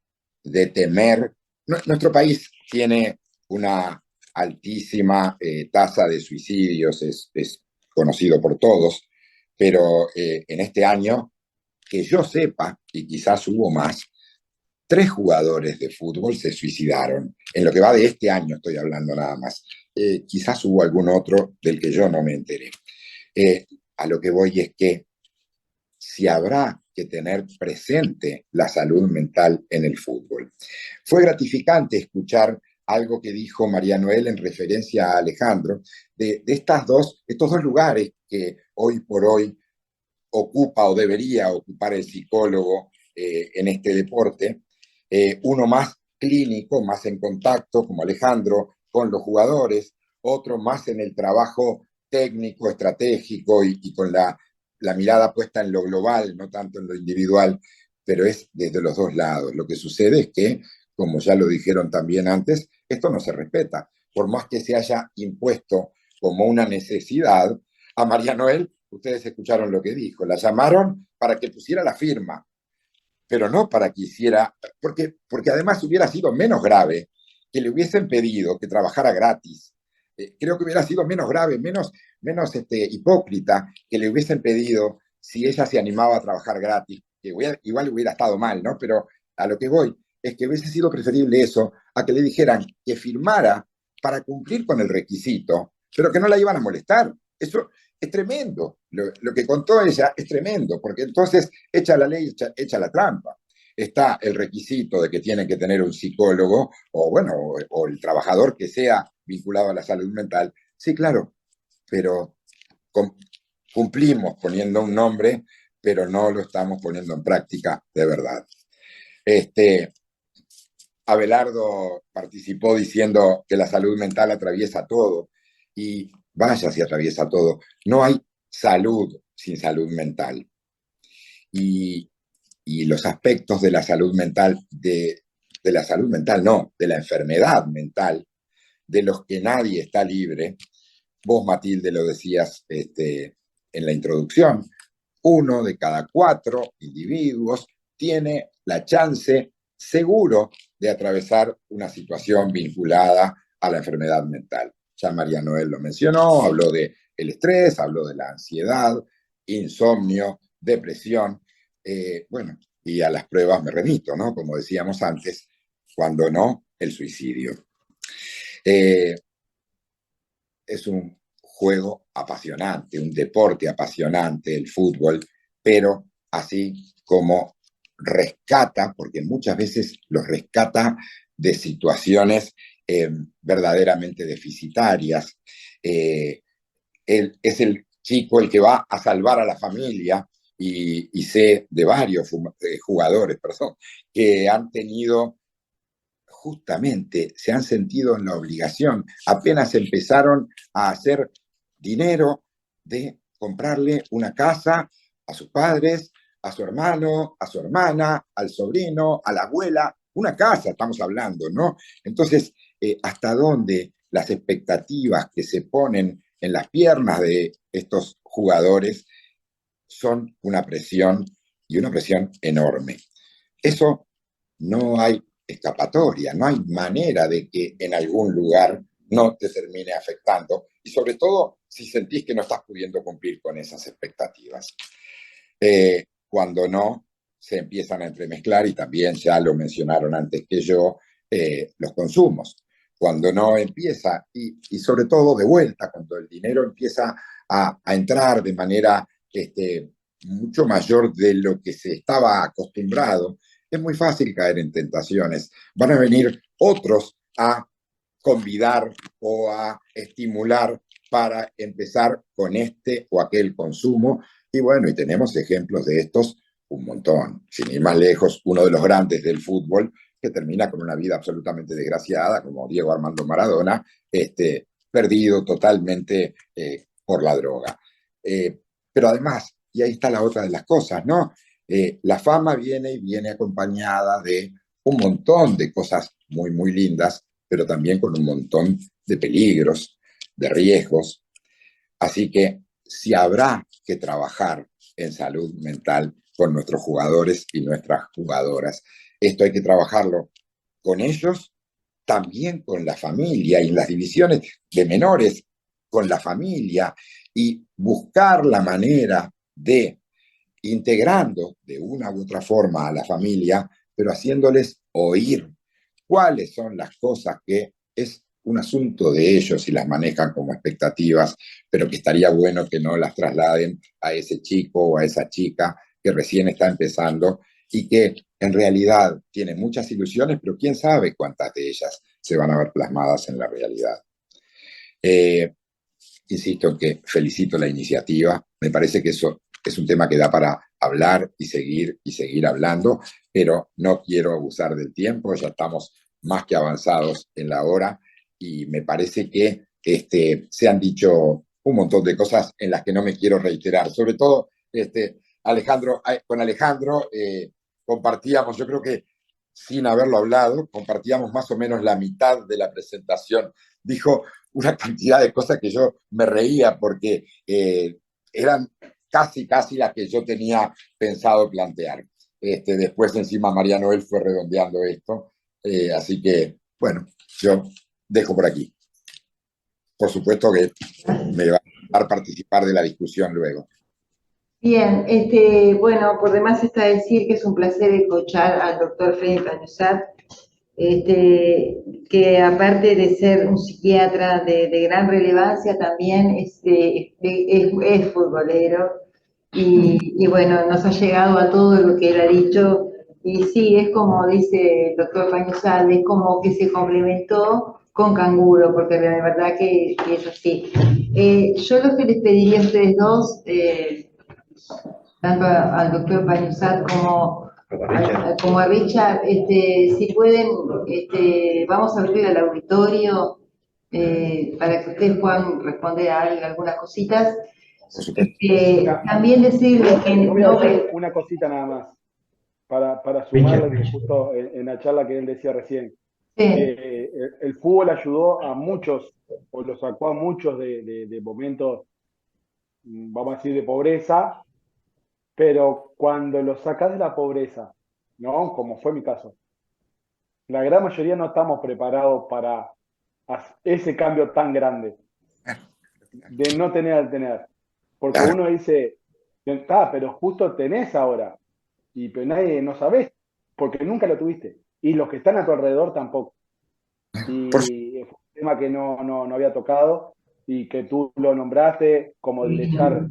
[SPEAKER 4] de temer. Nuestro país tiene una altísima tasa de suicidios, es conocido por todos, pero en este año, que yo sepa, y quizás hubo más, 3 jugadores de fútbol se suicidaron. En lo que va de este año estoy hablando nada más. Quizás hubo algún otro del que yo no me enteré. A lo que voy es que si habrá que tener presente la salud mental en el fútbol. Fue gratificante escuchar algo que dijo María Noel en referencia a Alejandro, de estos dos lugares que hoy por hoy ocupa o debería ocupar el psicólogo en este deporte, uno más clínico, más en contacto, como Alejandro, con los jugadores, otro más en el trabajo técnico, estratégico y con la mirada puesta en lo global, no tanto en lo individual, pero es desde los dos lados. Lo que sucede es que, como ya lo dijeron también antes, esto no se respeta. Por más que se haya impuesto como una necesidad, a María Noel, ustedes escucharon lo que dijo, la llamaron para que pusiera la firma, pero no para que hiciera, porque además hubiera sido menos grave que le hubiesen pedido que trabajara gratis. Creo que hubiera sido menos grave, menos hipócrita que le hubiesen pedido si ella se animaba a trabajar gratis, que igual hubiera estado mal, ¿no? Pero a lo que voy es que hubiese sido preferible eso a que le dijeran que firmara para cumplir con el requisito, pero que no la iban a molestar. Eso es tremendo. Lo que contó ella es tremendo, porque entonces echa la ley, echa la trampa. Está el requisito de que tiene que tener un psicólogo o, bueno, o el trabajador que sea vinculado a la salud mental. Sí, claro, pero cumplimos poniendo un nombre, pero no lo estamos poniendo en práctica de verdad. Abelardo participó diciendo que la salud mental atraviesa todo, y vaya si atraviesa todo. No hay salud sin salud mental. Y los aspectos de la salud mental, de la salud mental no, de la enfermedad mental, de los que nadie está libre. Vos, Matilde, lo decías en la introducción, 1 de cada 4 individuos tiene la chance seguro de atravesar una situación vinculada a la enfermedad mental. Ya María Noel lo mencionó, habló del estrés, habló de la ansiedad, insomnio, depresión. Bueno, y a las pruebas me remito, ¿no? Como decíamos antes, cuando no, el suicidio. Es un juego apasionante, un deporte apasionante, el fútbol, pero así como rescata, porque muchas veces los rescata de situaciones verdaderamente deficitarias. Él es el chico el que va a salvar a la familia, y sé de varios jugadores, perdón, que han tenido, justamente se han sentido en la obligación, apenas empezaron a hacer dinero, de comprarle una casa a sus padres, a su hermano, a su hermana, al sobrino, a la abuela, una casa estamos hablando, ¿no? Entonces, ¿hasta dónde las expectativas que se ponen en las piernas de estos jugadores son una presión, y una presión enorme? Eso no hay escapatoria, no hay manera de que en algún lugar no te termine afectando, y sobre todo si sentís que no estás pudiendo cumplir con esas expectativas. Cuando no, se empiezan a entremezclar, y también ya lo mencionaron antes que yo, los consumos. Cuando no empieza, y sobre todo de vuelta, cuando el dinero empieza a entrar de manera mucho mayor de lo que se estaba acostumbrado, es muy fácil caer en tentaciones. Van a venir otros a convidar o a estimular para empezar con este o aquel consumo. Y bueno, y tenemos ejemplos de estos un montón. Sin ir más lejos, uno de los grandes del fútbol que termina con una vida absolutamente desgraciada, como Diego Armando Maradona, perdido totalmente por la droga. Pero además, y ahí está la otra de las cosas, ¿no? La fama viene acompañada de un montón de cosas muy, muy lindas, pero también con un montón de peligros, de riesgos. Así que si habrá que trabajar en salud mental con nuestros jugadores y nuestras jugadoras, esto hay que trabajarlo con ellos, también con la familia y en las divisiones de menores con la familia y buscar la manera de integrando de una u otra forma a la familia, pero haciéndoles oír cuáles son las cosas que es un asunto de ellos y las manejan como expectativas, pero que estaría bueno que no las trasladen a ese chico o a esa chica que recién está empezando y que en realidad tiene muchas ilusiones, pero quién sabe cuántas de ellas se van a ver plasmadas en la realidad. Insisto en que felicito la iniciativa, me parece que eso es un tema que da para hablar y seguir hablando, pero no quiero abusar del tiempo, ya estamos más que avanzados en la hora y me parece que se han dicho un montón de cosas en las que no me quiero reiterar, sobre todo Alejandro, con Alejandro compartíamos, yo creo que sin haberlo hablado, compartíamos más o menos la mitad de la presentación. Dijo una cantidad de cosas que yo me reía porque eran casi las que yo tenía pensado plantear. Después encima María Noel fue redondeando esto, así que, bueno, yo dejo por aquí. Por supuesto que me va a participar de la discusión luego.
[SPEAKER 1] Bien, bueno, por demás está decir que es un placer escuchar al doctor Freddy Pañosat, que aparte de ser un psiquiatra de gran relevancia, también es futbolero y bueno, nos ha llegado a todo lo que él ha dicho. Y sí, es como dice el doctor Pañosat, es como que se complementó con Canguro, porque la verdad que es así. Yo lo que les pediría a ustedes dos, tanto al doctor Pañosat como a Richard, si pueden, vamos a abrir el auditorio para que ustedes puedan responder a algunas cositas. También decirles que
[SPEAKER 2] Voy a decir una cosita nada más, para sumarle que justo en la charla que él decía recién.
[SPEAKER 1] Sí.
[SPEAKER 2] El fútbol ayudó a muchos, o lo sacó a muchos de momentos, vamos a decir, de pobreza, pero cuando lo sacás de la pobreza, ¿no? Como fue mi caso, la gran mayoría no estamos preparados para ese cambio tan grande, de no tener al tener. Porque uno dice, pero justo tenés ahora, pero nadie, no sabés, porque nunca lo tuviste. Y los que están a tu alrededor tampoco. Y fue un tema que no había tocado y que tú lo nombraste, como el de estar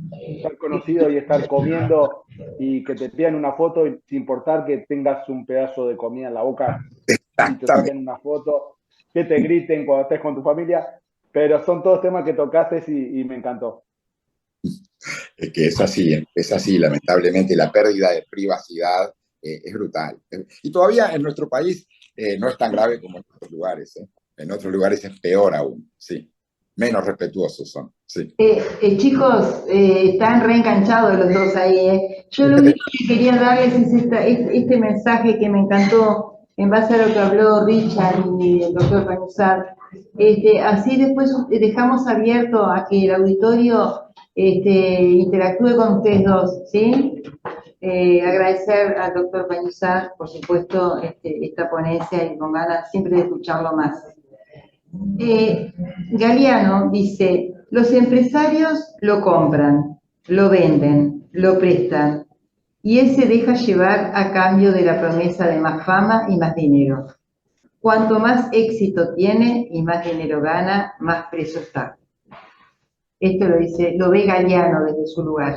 [SPEAKER 2] conocido y estar comiendo y que te pidan una foto sin importar que tengas un pedazo de comida en la boca y te saquen una foto, que te griten cuando estés con tu familia, pero son todos temas que tocaste y me encantó.
[SPEAKER 4] Es que es así, lamentablemente la pérdida de privacidad es brutal. Y todavía en nuestro país no es tan grave como en otros lugares. En otros lugares es peor aún, sí. Menos respetuosos son, sí.
[SPEAKER 1] Chicos, están reenganchados los dos ahí. Yo lo único que quería darles es este mensaje que me encantó en base a lo que habló Richard y el doctor Pañosat. Así después dejamos abierto a que el auditorio interactúe con ustedes dos, ¿sí? Agradecer al doctor Pañosat, por supuesto, esta ponencia y con ganas siempre de escucharlo más. Galeano dice, los empresarios lo compran, lo venden, lo prestan, y él se deja llevar a cambio de la promesa de más fama y más dinero. Cuanto más éxito tiene y más dinero gana, más preso está. Esto lo dice, lo ve Galeano desde su lugar.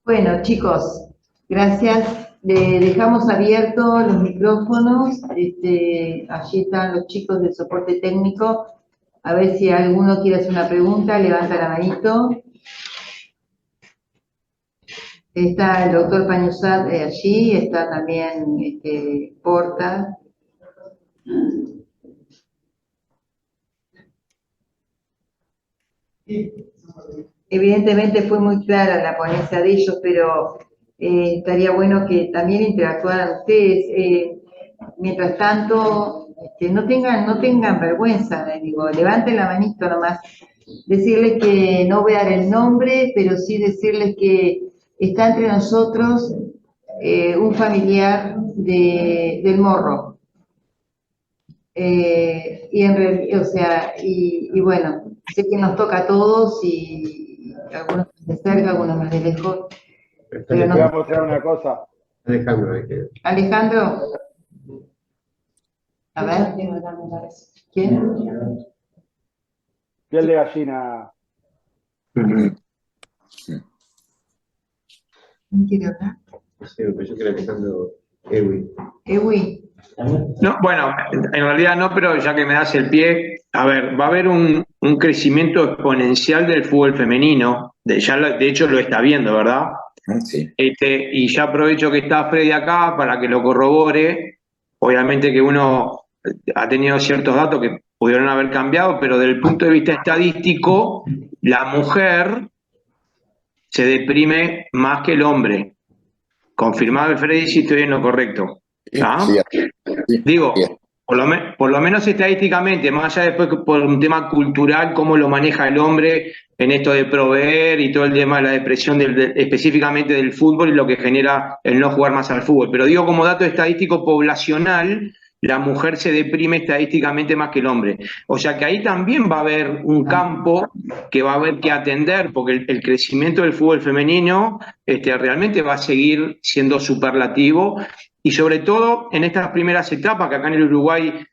[SPEAKER 1] Bueno, chicos, gracias. Le dejamos abiertos los micrófonos. Allí están los chicos del soporte técnico. A ver si alguno quiere hacer una pregunta, levanta la manito. Está el doctor Pañosat allí, está también Porta. Evidentemente fue muy clara la ponencia de ellos, pero estaría bueno que también interactuaran ustedes. Mientras tanto, no tengan vergüenza, digo, levanten la manito nomás. decirles que no voy a dar el nombre, pero sí decirles que está entre nosotros un familiar del Morro. O sea, y bueno, sé que nos toca a todos y algunos más de cerca, algunos más de lejos, pero
[SPEAKER 2] Te voy a
[SPEAKER 1] no.
[SPEAKER 2] mostrar una cosa.
[SPEAKER 3] Alejandro, ahí queda.
[SPEAKER 1] Alejandro, a ver, ¿quién?
[SPEAKER 2] Piel de gallina.
[SPEAKER 1] ¿Quién quiere hablar?
[SPEAKER 3] Sí, yo creo que Alejandro Ewi.
[SPEAKER 1] Ewi.
[SPEAKER 5] No, bueno, en realidad no, pero ya que me das el pie, a ver, va a haber un crecimiento exponencial del fútbol femenino, de hecho lo está viendo, ¿verdad?
[SPEAKER 4] Sí.
[SPEAKER 5] Y ya aprovecho que está Freddy acá para que lo corrobore. Obviamente que uno ha tenido ciertos datos que pudieron haber cambiado, pero desde el punto de vista estadístico, la mujer se deprime más que el hombre. Confirmado, Freddy, si estoy en lo correcto. ¿Ah?
[SPEAKER 4] Sí, sí,
[SPEAKER 5] Digo,
[SPEAKER 4] sí.
[SPEAKER 5] por lo menos estadísticamente, más allá después que por un tema cultural, cómo lo maneja el hombre en esto de proveer y todo el tema de la depresión específicamente del fútbol y lo que genera el no jugar más al fútbol. Pero digo, como dato estadístico poblacional, la mujer se deprime estadísticamente más que el hombre. O sea que ahí también va a haber un campo que va a haber que atender, porque el crecimiento del fútbol femenino realmente va a seguir siendo superlativo y sobre todo en estas primeras etapas que acá en el Uruguay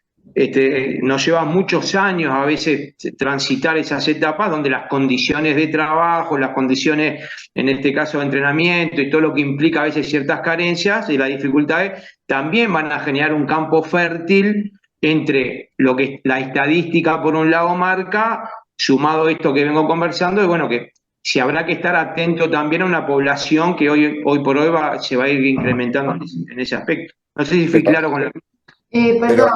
[SPEAKER 5] nos lleva muchos años a veces transitar esas etapas donde las condiciones de trabajo, las condiciones, en este caso de entrenamiento y todo lo que implica a veces ciertas carencias y las dificultades, también van a generar un campo fértil entre lo que la estadística por un lado marca, sumado a esto que vengo conversando, y bueno, que si habrá que estar atento también a una población que hoy por hoy se va a ir incrementando en ese aspecto. No sé si fui claro con lo que...
[SPEAKER 4] Pero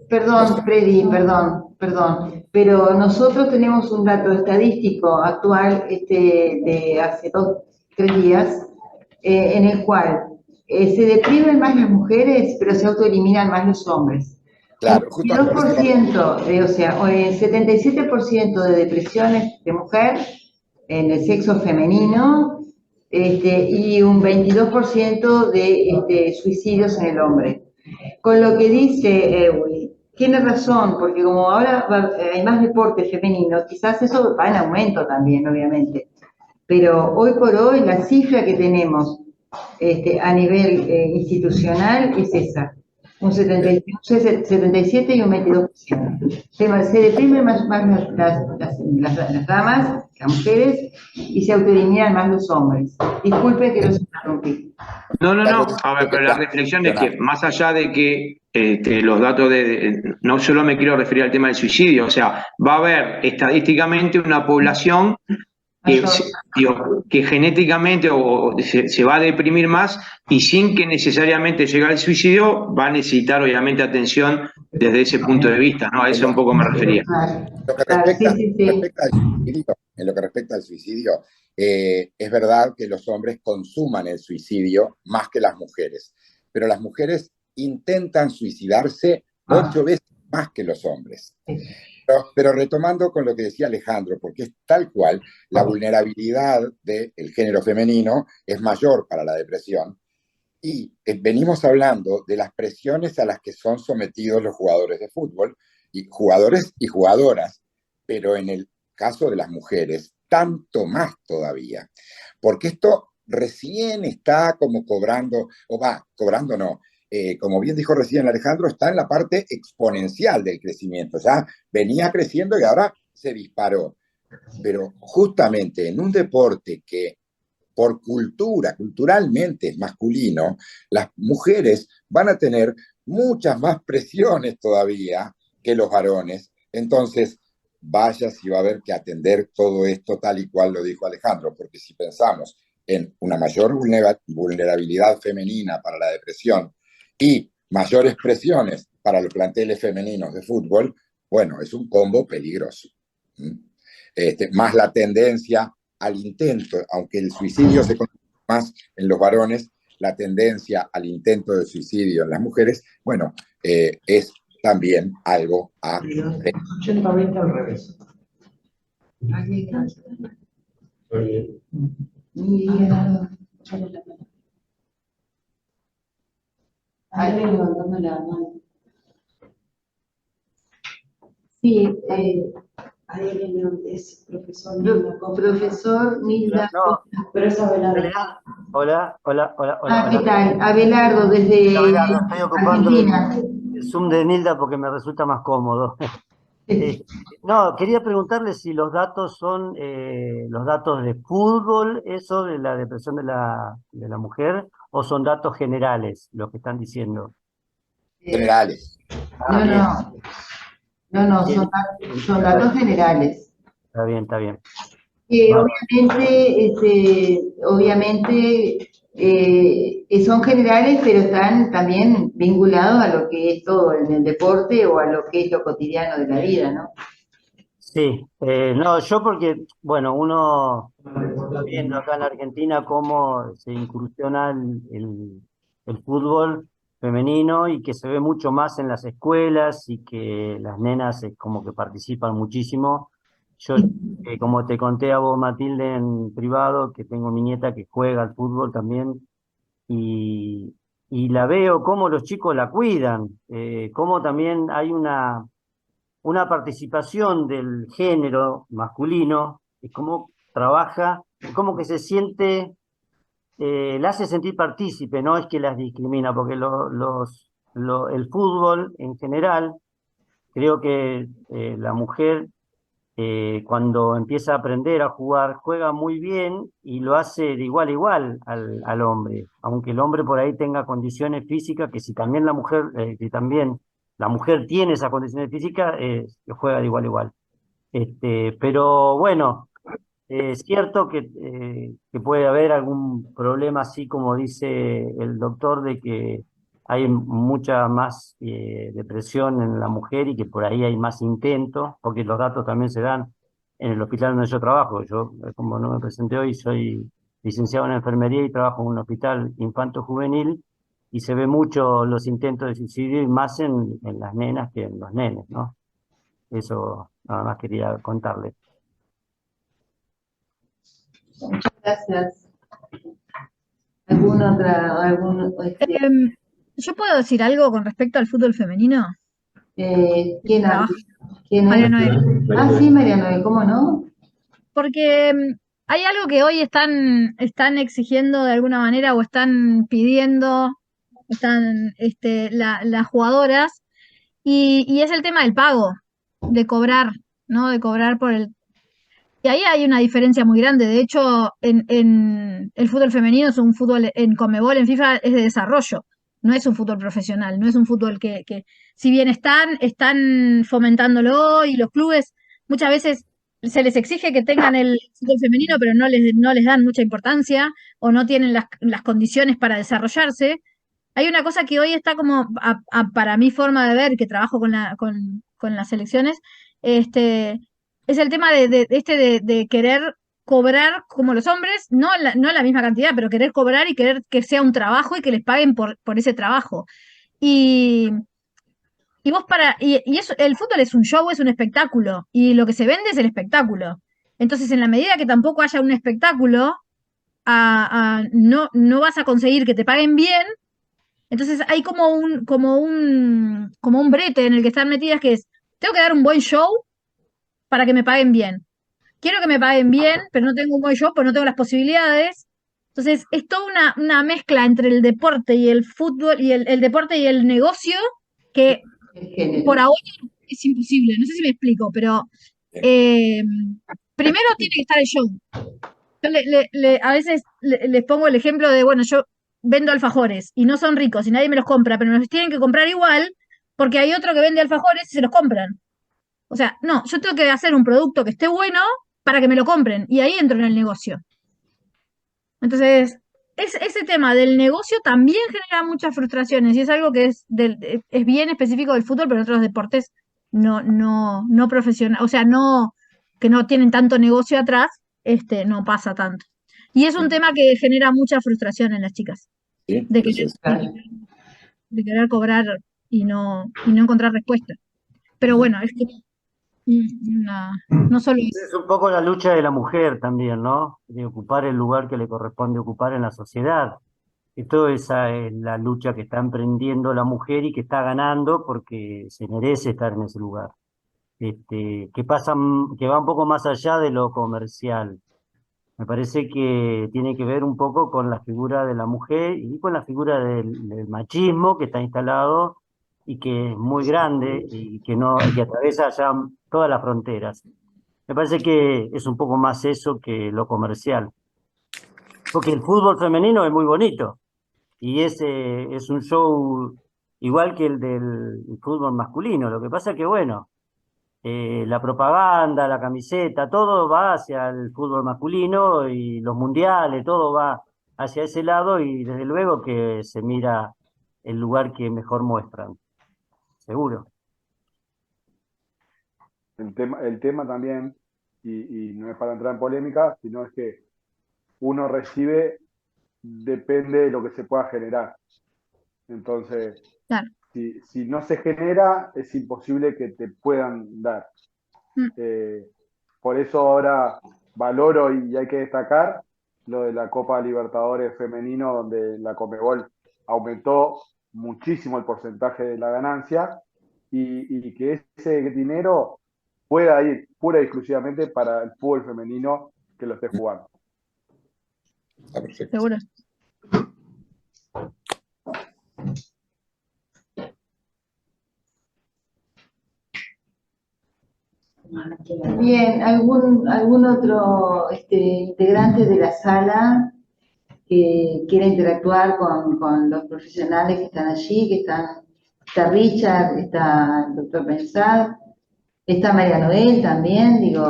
[SPEAKER 1] Perdón, Freddy, perdón, pero nosotros tenemos un dato estadístico actual de hace 3 días, en el cual se deprimen más las mujeres, pero se autoeliminan más los hombres.
[SPEAKER 4] claro,
[SPEAKER 1] Un
[SPEAKER 4] justo
[SPEAKER 1] 22%, o sea, 77% de depresiones de mujer en el sexo femenino, y un 22% de suicidios en el hombre. Con lo que dice Ewi, tiene razón, porque como ahora hay más deporte femenino, quizás eso va en aumento también, obviamente. Pero hoy por hoy la cifra que tenemos a nivel institucional es esa, un 77 y un 22%. Se deprimen más las damas, las mujeres, y se autoeliminan más los hombres. Disculpe que los interrumpí.
[SPEAKER 5] No, a ver, pero la reflexión es que más allá de que los datos no solo me quiero referir al tema del suicidio, o sea, va a haber estadísticamente una población que genéticamente se va a deprimir más y sin que necesariamente llegue al suicidio va a necesitar obviamente atención desde ese punto de vista, ¿no? A eso un poco me refería.
[SPEAKER 4] En lo que respecta al suicidio, es verdad que los hombres consuman el suicidio más que las mujeres, pero las mujeres intentan suicidarse 8 veces más que los hombres. Pero retomando con lo que decía Alejandro, porque es tal cual, la vulnerabilidad del género femenino es mayor para la depresión y venimos hablando de las presiones a las que son sometidos los jugadores de fútbol, y jugadores y jugadoras, pero en el caso de las mujeres, tanto más todavía, porque esto recién está como cobrando, cobrando no, como bien dijo recién Alejandro, está en la parte exponencial del crecimiento, ya venía creciendo y ahora se disparó, pero justamente en un deporte que por culturalmente es masculino, las mujeres van a tener muchas más presiones todavía que los varones. Entonces, vaya si va a haber que atender todo esto tal y cual lo dijo Alejandro, porque si pensamos en una mayor vulnerabilidad femenina para la depresión y mayores presiones para los planteles femeninos de fútbol, bueno, es un combo peligroso. Más la tendencia al intento, aunque el suicidio se conoce más en los varones, la tendencia al intento de suicidio en las mujeres, bueno, es también algo a...
[SPEAKER 3] 80-20 al revés.
[SPEAKER 1] Ay, gracias.
[SPEAKER 3] Oye,
[SPEAKER 1] Mira.
[SPEAKER 6] Ahí levantando la mano.
[SPEAKER 1] Sí,
[SPEAKER 6] Ahí es profesor.
[SPEAKER 1] profesor Nilda.
[SPEAKER 7] No,
[SPEAKER 6] Pero es Abelardo.
[SPEAKER 7] hola, hola, hola, hola,
[SPEAKER 1] Ah, ¿qué
[SPEAKER 7] hola.
[SPEAKER 1] tal? Abelardo, desde
[SPEAKER 7] Abelardo, estoy ocupando
[SPEAKER 1] Argentina.
[SPEAKER 7] el Zoom de Nilda porque me resulta más cómodo. No, quería preguntarle si los datos son los datos de fútbol, eso de la depresión de la mujer, o son datos generales, lo que están diciendo.
[SPEAKER 4] Generales.
[SPEAKER 1] No,
[SPEAKER 7] Bien,
[SPEAKER 1] no,
[SPEAKER 7] bien,
[SPEAKER 1] son datos generales.
[SPEAKER 7] está bien, está bien.
[SPEAKER 1] Que
[SPEAKER 7] Vale.
[SPEAKER 1] obviamente son generales, pero están también vinculados a lo que es todo en el deporte o a lo que es lo cotidiano de la vida, ¿no?
[SPEAKER 7] Sí, no, yo porque, bueno, uno está viendo acá en Argentina cómo se incursiona el fútbol femenino y que se ve mucho más en las escuelas y que las nenas como que participan muchísimo. Yo, como te conté a vos, Matilde, en privado, que tengo mi nieta que juega al fútbol también y la veo cómo los chicos la cuidan, cómo también hay una participación del género masculino, y cómo trabaja, y cómo que se siente, la hace sentir partícipe, no es que las discrimina, porque el fútbol en general, creo que la mujer cuando empieza a aprender a jugar, juega muy bien y lo hace de igual a igual al hombre, aunque el hombre por ahí tenga condiciones físicas, que si también que también la mujer tiene esas condiciones físicas, lo juega de igual a igual. Pero bueno, es cierto que puede haber algún problema, así como dice el doctor, de que hay mucha más depresión en la mujer y que por ahí hay más intentos, porque los datos también se dan en el hospital donde yo trabajo. Yo, como no me presenté hoy, soy licenciado en enfermería y trabajo en un hospital infanto-juvenil y se ve mucho los intentos de suicidio y más en las nenas que en los nenes, ¿no? Eso nada más quería contarles.
[SPEAKER 1] Gracias. ¿Algún
[SPEAKER 8] ¿Yo puedo decir algo con respecto al fútbol femenino?
[SPEAKER 1] ¿quién habla?
[SPEAKER 8] Trabajo.
[SPEAKER 1] ¿Quién es?
[SPEAKER 8] María Noel.
[SPEAKER 1] Ah, sí, María Noel, ¿cómo no?
[SPEAKER 8] Porque hay algo que hoy están exigiendo de alguna manera o están pidiendo, las jugadoras, y es el tema del pago, de cobrar, ¿no? De cobrar por el... Y ahí hay una diferencia muy grande. De hecho, en el fútbol femenino es un fútbol en Conmebol, en FIFA es de desarrollo. No es un fútbol profesional, no es un fútbol que si bien están fomentándolo y los clubes muchas veces se les exige que tengan el fútbol femenino, pero no les dan mucha importancia o no tienen las condiciones para desarrollarse. Hay una cosa que hoy está como, para mi forma de ver, que trabajo con las selecciones, este, es el tema de querer cobrar como los hombres, no la misma cantidad, pero querer cobrar y querer que sea un trabajo y que les paguen por ese trabajo. Y, y eso, el fútbol es un show, es un espectáculo, y lo que se vende es el espectáculo. Entonces, en la medida que tampoco haya un espectáculo, no vas a conseguir que te paguen bien. Entonces hay como un brete en el que están metidas, que es, tengo que dar un buen show para que me paguen bien. Quiero que me paguen bien, pero no tengo un buen show, pues no tengo las posibilidades. Entonces es toda una mezcla entre el deporte y el fútbol, y el deporte y el negocio, que
[SPEAKER 1] El género.
[SPEAKER 8] por ahora es imposible. No sé si me explico, pero eh, primero tiene que estar el show. Yo a veces les pongo el ejemplo de, bueno, yo vendo alfajores y no son ricos y nadie me los compra, pero me los tienen que comprar igual porque hay otro que vende alfajores y se los compran. O sea, no, yo tengo que hacer un producto que esté bueno para que me lo compren y ahí entro en el negocio. Entonces, ese tema del negocio también genera muchas frustraciones y es algo que es bien específico del fútbol, pero en otros deportes no profesional, o sea, que no tienen tanto negocio atrás, no pasa tanto. Y es un tema que genera mucha frustración en las chicas,
[SPEAKER 4] ¿Sí?
[SPEAKER 8] de
[SPEAKER 4] Eso
[SPEAKER 8] querer,
[SPEAKER 4] es.
[SPEAKER 8] de querer cobrar y no encontrar respuesta. Pero bueno, es que no solo
[SPEAKER 7] Es un poco la lucha de la mujer también, ¿no? De ocupar el lugar que le corresponde ocupar en la sociedad. Y toda esa es la lucha que está emprendiendo la mujer y que está ganando porque se merece estar en ese lugar. Que va un poco más allá de lo comercial. Me parece que tiene que ver un poco con la figura de la mujer y con la figura del machismo que está instalado y que es muy grande y que no, que atraviesa ya todas las fronteras. Me parece que es un poco más eso que lo comercial. Porque el fútbol femenino es muy bonito y es un show igual que el del fútbol masculino. Lo que pasa es que, bueno, la propaganda, la camiseta, todo va hacia el fútbol masculino y los mundiales, todo va hacia ese lado y desde luego que se mira el lugar que mejor muestran, seguro.
[SPEAKER 2] El tema también, y no es para entrar en polémica, sino es que uno recibe, depende de lo que se pueda generar. Entonces,
[SPEAKER 8] claro.
[SPEAKER 2] si no se genera, es imposible que te puedan dar.
[SPEAKER 8] Mm.
[SPEAKER 2] Por eso ahora valoro y hay que destacar lo de la Copa Libertadores femenino, donde la Conmebol aumentó muchísimo el porcentaje de la ganancia y que ese dinero pueda ir pura y exclusivamente para el fútbol femenino que lo esté jugando.
[SPEAKER 4] Está perfecto.
[SPEAKER 8] Seguro.
[SPEAKER 1] Bien, ¿algún otro integrante de la sala que quiera interactuar con los profesionales que están allí, está Richard, está el doctor Pensar, está María Noel también, digo,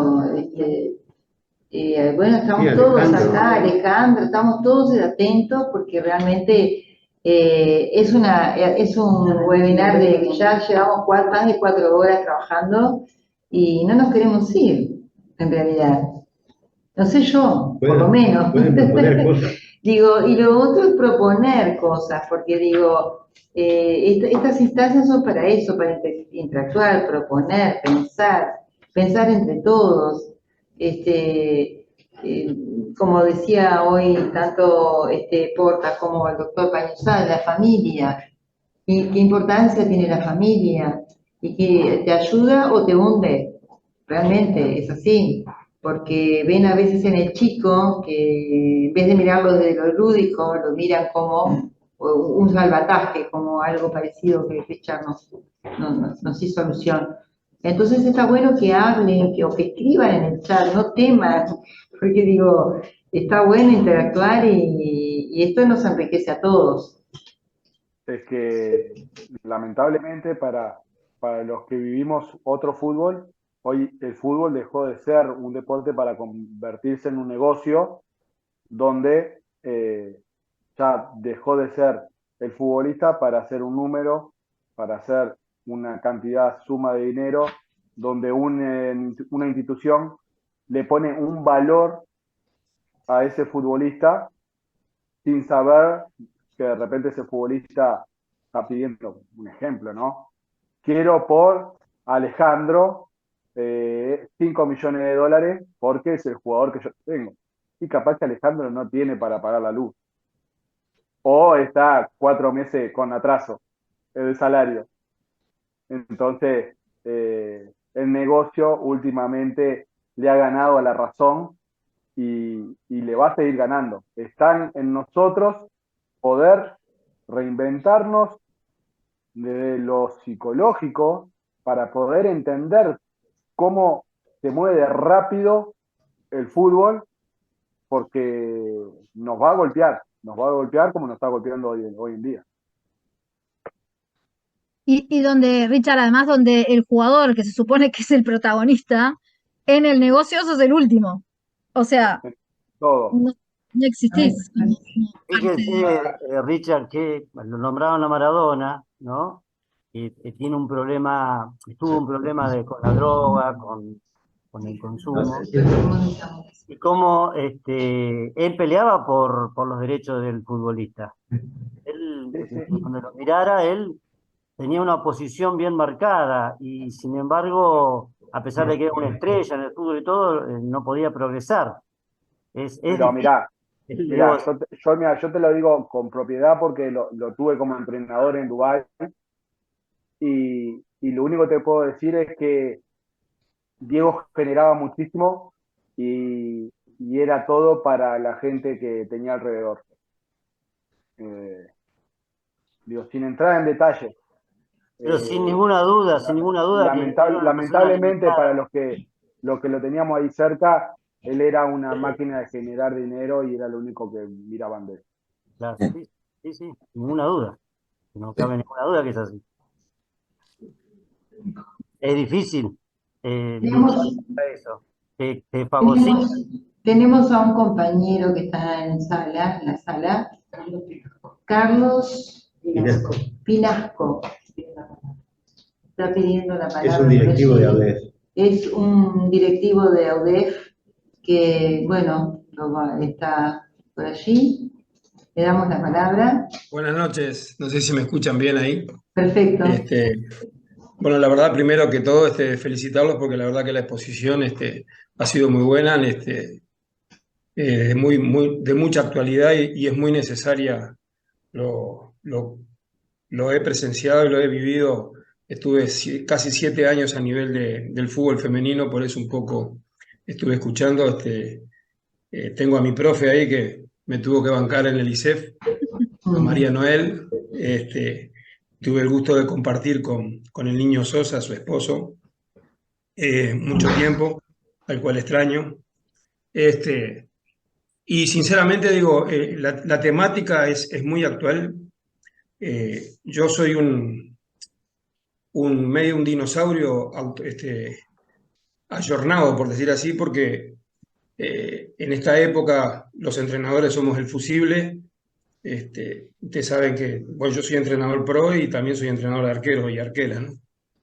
[SPEAKER 1] bueno, estamos
[SPEAKER 3] Sí,
[SPEAKER 1] todos
[SPEAKER 3] Alejandro.
[SPEAKER 1] acá, Alejandro, estamos todos atentos porque realmente es un webinar de que ya llevamos más de 4 horas trabajando y no nos queremos ir, en realidad. No sé yo, por lo menos.
[SPEAKER 3] Pueden proponer cosas.
[SPEAKER 1] Digo, y lo otro es proponer cosas, porque digo, estas instancias son para eso, para interactuar, proponer, pensar entre todos. Como decía hoy tanto Porta como el doctor Pañuzal, la familia, y qué importancia tiene la familia, y que te ayuda o te hunde, realmente es así, porque ven a veces en el chico que en vez de mirarlo desde lo lúdico, lo miran como un salvataje, como algo parecido que Richard nos hizo alusión. Entonces está bueno que hablen o que escriban en el chat, no teman, porque digo, está bueno interactuar y esto nos enriquece a todos.
[SPEAKER 2] Es que lamentablemente para los que vivimos otro fútbol, hoy el fútbol dejó de ser un deporte para convertirse en un negocio donde ya dejó de ser el futbolista para hacer un número, para hacer una cantidad suma de dinero, donde una institución le pone un valor a ese futbolista sin saber que de repente ese futbolista está pidiendo un ejemplo, ¿no? Quiero por Alejandro 5 millones de dólares porque es el jugador que yo tengo. Y capaz que Alejandro no tiene para pagar la luz. O está 4 meses con atraso el salario. Entonces, el negocio últimamente le ha ganado a la razón y le va a seguir ganando. Están en nosotros poder reinventarnos de lo psicológico para poder entender cómo se mueve rápido el fútbol, porque nos va a golpear como nos está golpeando hoy en día.
[SPEAKER 8] Y donde, Richard, además, donde el jugador, que se supone que es el protagonista, en el negocio sos el último. O sea,
[SPEAKER 2] Todo.
[SPEAKER 8] no existís.
[SPEAKER 7] Fíjese, Richard, que lo nombraron a Maradona, ¿no? Que tiene un problema, tuvo un problema con la droga, con el consumo, y cómo él peleaba por los derechos del futbolista. Él, donde lo mirara, él tenía una posición bien marcada y sin embargo a pesar de que era una estrella en el fútbol y todo, no podía progresar. Es
[SPEAKER 2] Pero
[SPEAKER 7] difícil.
[SPEAKER 2] mirá,
[SPEAKER 7] Digo,
[SPEAKER 2] yo te lo digo con propiedad porque lo tuve como entrenador en Dubái y lo único que te puedo decir es que Diego generaba muchísimo y era todo para la gente que tenía alrededor. Digo, sin entrar en detalle.
[SPEAKER 7] pero sin ninguna duda que era una persona
[SPEAKER 2] Lamentablemente para
[SPEAKER 7] limitada.
[SPEAKER 2] los que lo teníamos ahí cerca, él era una máquina de generar dinero y era lo único que miraban de él.
[SPEAKER 7] Claro, sí, sí, sí, ninguna duda. No cabe ninguna duda que es así. Es difícil luchar
[SPEAKER 1] Tenemos,
[SPEAKER 7] contra eso. Te fagocita.
[SPEAKER 1] tenemos a un compañero que está en la sala, Carlos
[SPEAKER 3] Pinasco.
[SPEAKER 1] Pinasco. Está pidiendo la palabra.
[SPEAKER 3] Es un directivo de AUDEF.
[SPEAKER 1] Es un directivo de AUDEF que, bueno, está por allí. Le damos la palabra.
[SPEAKER 9] Buenas noches, no sé si me escuchan bien ahí.
[SPEAKER 1] Perfecto.
[SPEAKER 9] Bueno, la verdad, primero que todo, felicitarlos porque la verdad que la exposición ha sido muy buena, de mucha actualidad y es muy necesaria. Lo he presenciado y lo he vivido. Estuve casi 7 años a nivel del fútbol femenino, por eso un poco estuve escuchando. Tengo a mi profe ahí que me tuvo que bancar en el ISEF, a María Noel. Tuve el gusto de compartir con el niño Sosa, su esposo, mucho tiempo, al cual extraño. Y sinceramente digo, la temática es muy actual. Yo soy medio un dinosaurio ayornado, por decir así, porque en esta época los entrenadores somos el fusible. Ustedes saben que bueno, yo soy entrenador pro y también soy entrenador de arqueros y arqueras, ¿no?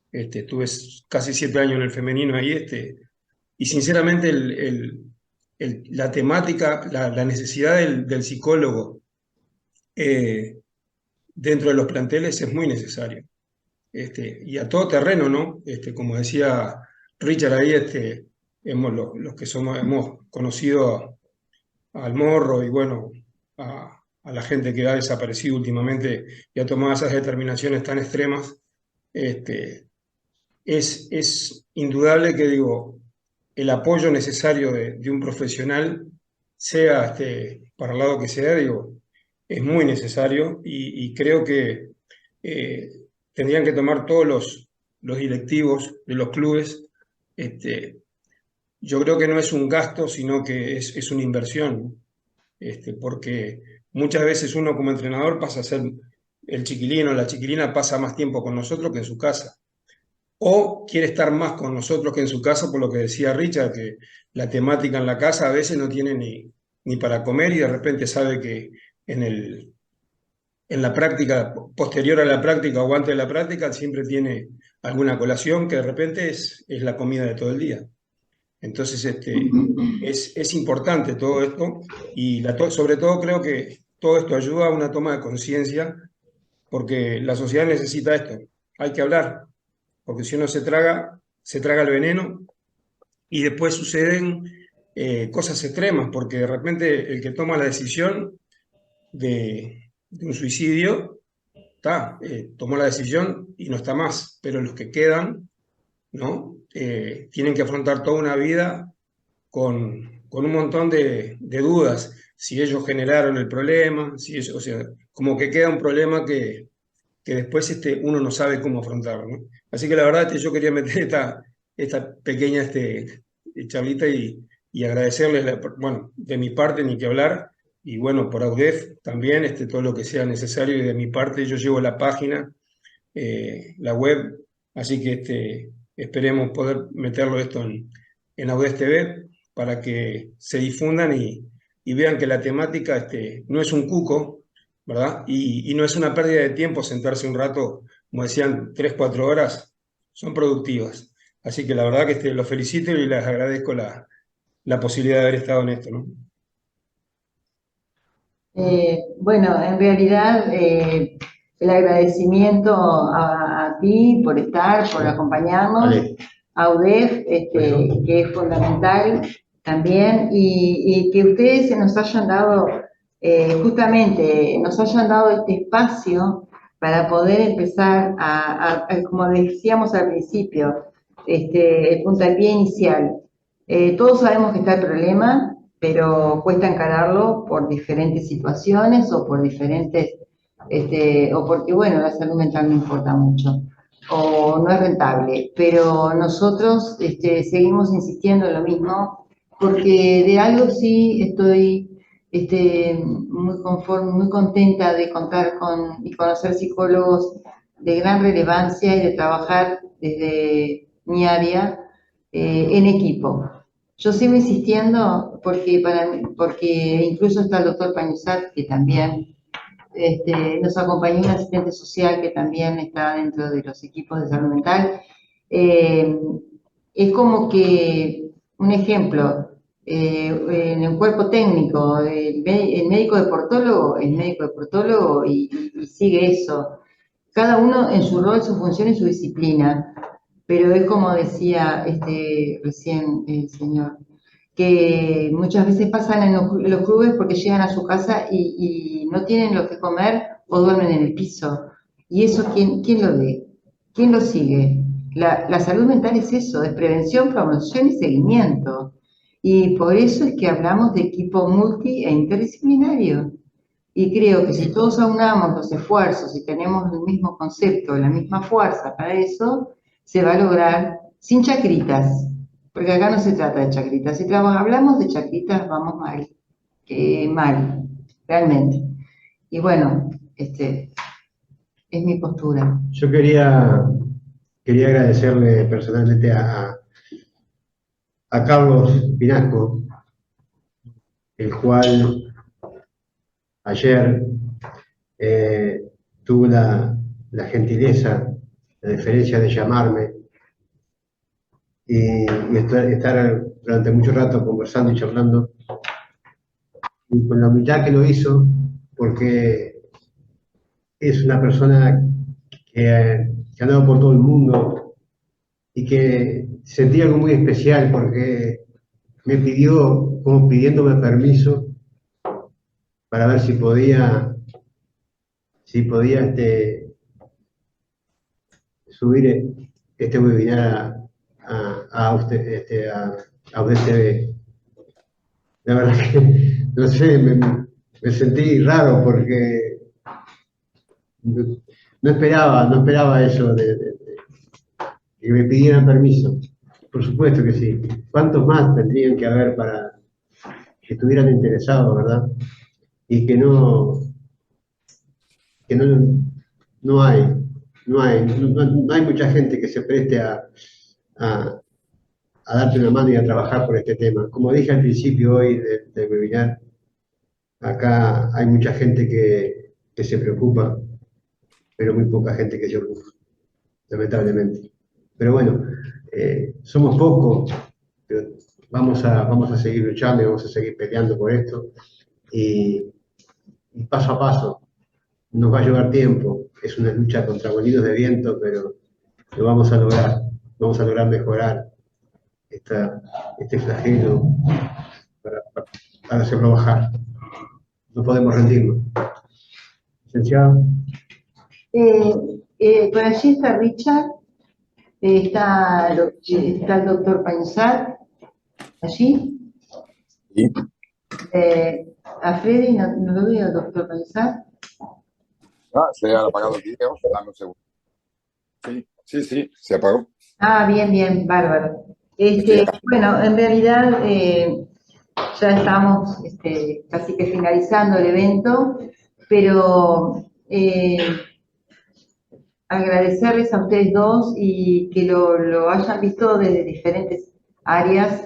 [SPEAKER 9] Estuve casi 7 años en el femenino ahí, y sinceramente la temática, la necesidad del psicólogo dentro de los planteles es muy necesario. Y a todo terreno, ¿no? Como decía Richard ahí, los que hemos conocido al Morro y bueno, a la gente que ha desaparecido últimamente y ha tomado esas determinaciones tan extremas, es indudable que digo, el apoyo necesario de un profesional, sea para el lado que sea, digo, es muy necesario y creo que eh, tendrían que tomar todos los directivos de los clubes. Yo creo que no es un gasto, sino que es una inversión, porque muchas veces uno como entrenador pasa a ser el chiquilino, la chiquilina pasa más tiempo con nosotros que en su casa. O quiere estar más con nosotros que en su casa, por lo que decía Richard, que la temática en la casa a veces no tiene ni para comer y de repente sabe que en la práctica, posterior a la práctica o antes de la práctica, siempre tiene alguna colación que de repente es la comida de todo el día. Entonces, es importante todo esto y sobre todo creo que todo esto ayuda a una toma de conciencia porque la sociedad necesita esto. Hay que hablar, porque si uno se traga el veneno y después suceden cosas extremas, porque de repente el que toma la decisión de un suicidio, tomó la decisión y no está más, pero los que quedan, ¿no? Tienen que afrontar toda una vida con un montón de dudas, si ellos generaron el problema, o sea, como que queda un problema que después uno no sabe cómo afrontarlo, ¿no? Así que la verdad yo quería meter esta pequeña charlita y agradecerles, bueno, de mi parte ni que hablar, y bueno, por AUDEF también, todo lo que sea necesario, y de mi parte yo llevo la página, la web, así que esperemos poder meterlo esto en AUDEF TV para que se difundan y vean que la temática no es un cuco, ¿verdad? Y no es una pérdida de tiempo sentarse un rato, como decían, 3, 4 horas, son productivas. Así que la verdad que los felicito y les agradezco la posibilidad de haber estado en esto, ¿no?
[SPEAKER 1] Bueno, en realidad el agradecimiento a ti por estar, por acompañarnos.
[SPEAKER 3] Vale.
[SPEAKER 1] a UDEF, que es fundamental también, y que ustedes nos hayan dado, justamente, nos hayan dado este espacio para poder empezar como decíamos al principio, el puntapié inicial. Todos sabemos que está el problema, pero cuesta encararlo por diferentes situaciones o por diferentes, o porque, bueno, la salud mental no importa mucho, o no es rentable, pero nosotros seguimos insistiendo en lo mismo, porque de algo sí estoy muy conforme, muy contenta de contar con y conocer psicólogos de gran relevancia y de trabajar desde mi área en equipo. Yo sigo insistiendo porque incluso está el doctor Pañuzat, que también nos acompañó un asistente social que también está dentro de los equipos de salud mental. Es como que, un ejemplo, en el cuerpo técnico, el médico deportólogo es médico deportólogo y sigue eso. Cada uno en su rol, su función y su disciplina. Pero es como decía recién el señor, que muchas veces pasan en los clubes porque llegan a su casa y no tienen lo que comer o duermen en el piso. ¿Y eso quién lo ve? ¿Quién lo sigue? La salud mental es eso, es prevención, promoción y seguimiento. Y por eso es que hablamos de equipo multi e interdisciplinario. Y creo que si todos aunamos los esfuerzos y tenemos el mismo concepto, la misma fuerza para eso, se va a lograr sin chacritas, porque acá no se trata de chacritas. Si hablamos de chacritas, vamos mal, mal, realmente. Y bueno, es mi postura.
[SPEAKER 3] Yo quería agradecerle personalmente a Carlos Pinasco, el cual ayer tuvo la gentileza, la deferencia de llamarme y estar durante mucho rato conversando y charlando, y con la humildad que lo hizo, porque es una persona que ha andado por todo el mundo y que sentía algo muy especial porque me pidió, como pidiéndome permiso, para ver si podía subir este webinar a usted, a UDEF. La verdad que, no sé, me sentí raro porque no esperaba eso de que me pidieran permiso. Por supuesto que sí. ¿Cuántos más tendrían que haber para que estuvieran interesados, verdad? Y que no hay mucha gente que se preste a darte una mano y a trabajar por este tema. Como dije al principio hoy del webinar, acá hay mucha gente que se preocupa, pero muy poca gente que se ocupa, lamentablemente. Pero bueno, somos pocos, pero vamos a seguir luchando y vamos a seguir peleando por esto. Y paso a paso, nos va a llevar tiempo, es una lucha contra molinos de viento, pero lo vamos a lograr mejorar este flagelo para hacerlo bajar. No podemos rendirnos. Licenciado.
[SPEAKER 1] Por allí está Richard, está el doctor Pañuzat, allí.
[SPEAKER 4] Sí.
[SPEAKER 1] A Freddy no lo veo, doctor Pañuzat.
[SPEAKER 4] Se ha apagado el video, dame un segundo. Sí, se apagó.
[SPEAKER 1] Ah, bien, bárbaro. Bueno, en realidad ya estamos casi que finalizando el evento, pero agradecerles a ustedes dos y que lo hayan visto desde diferentes áreas,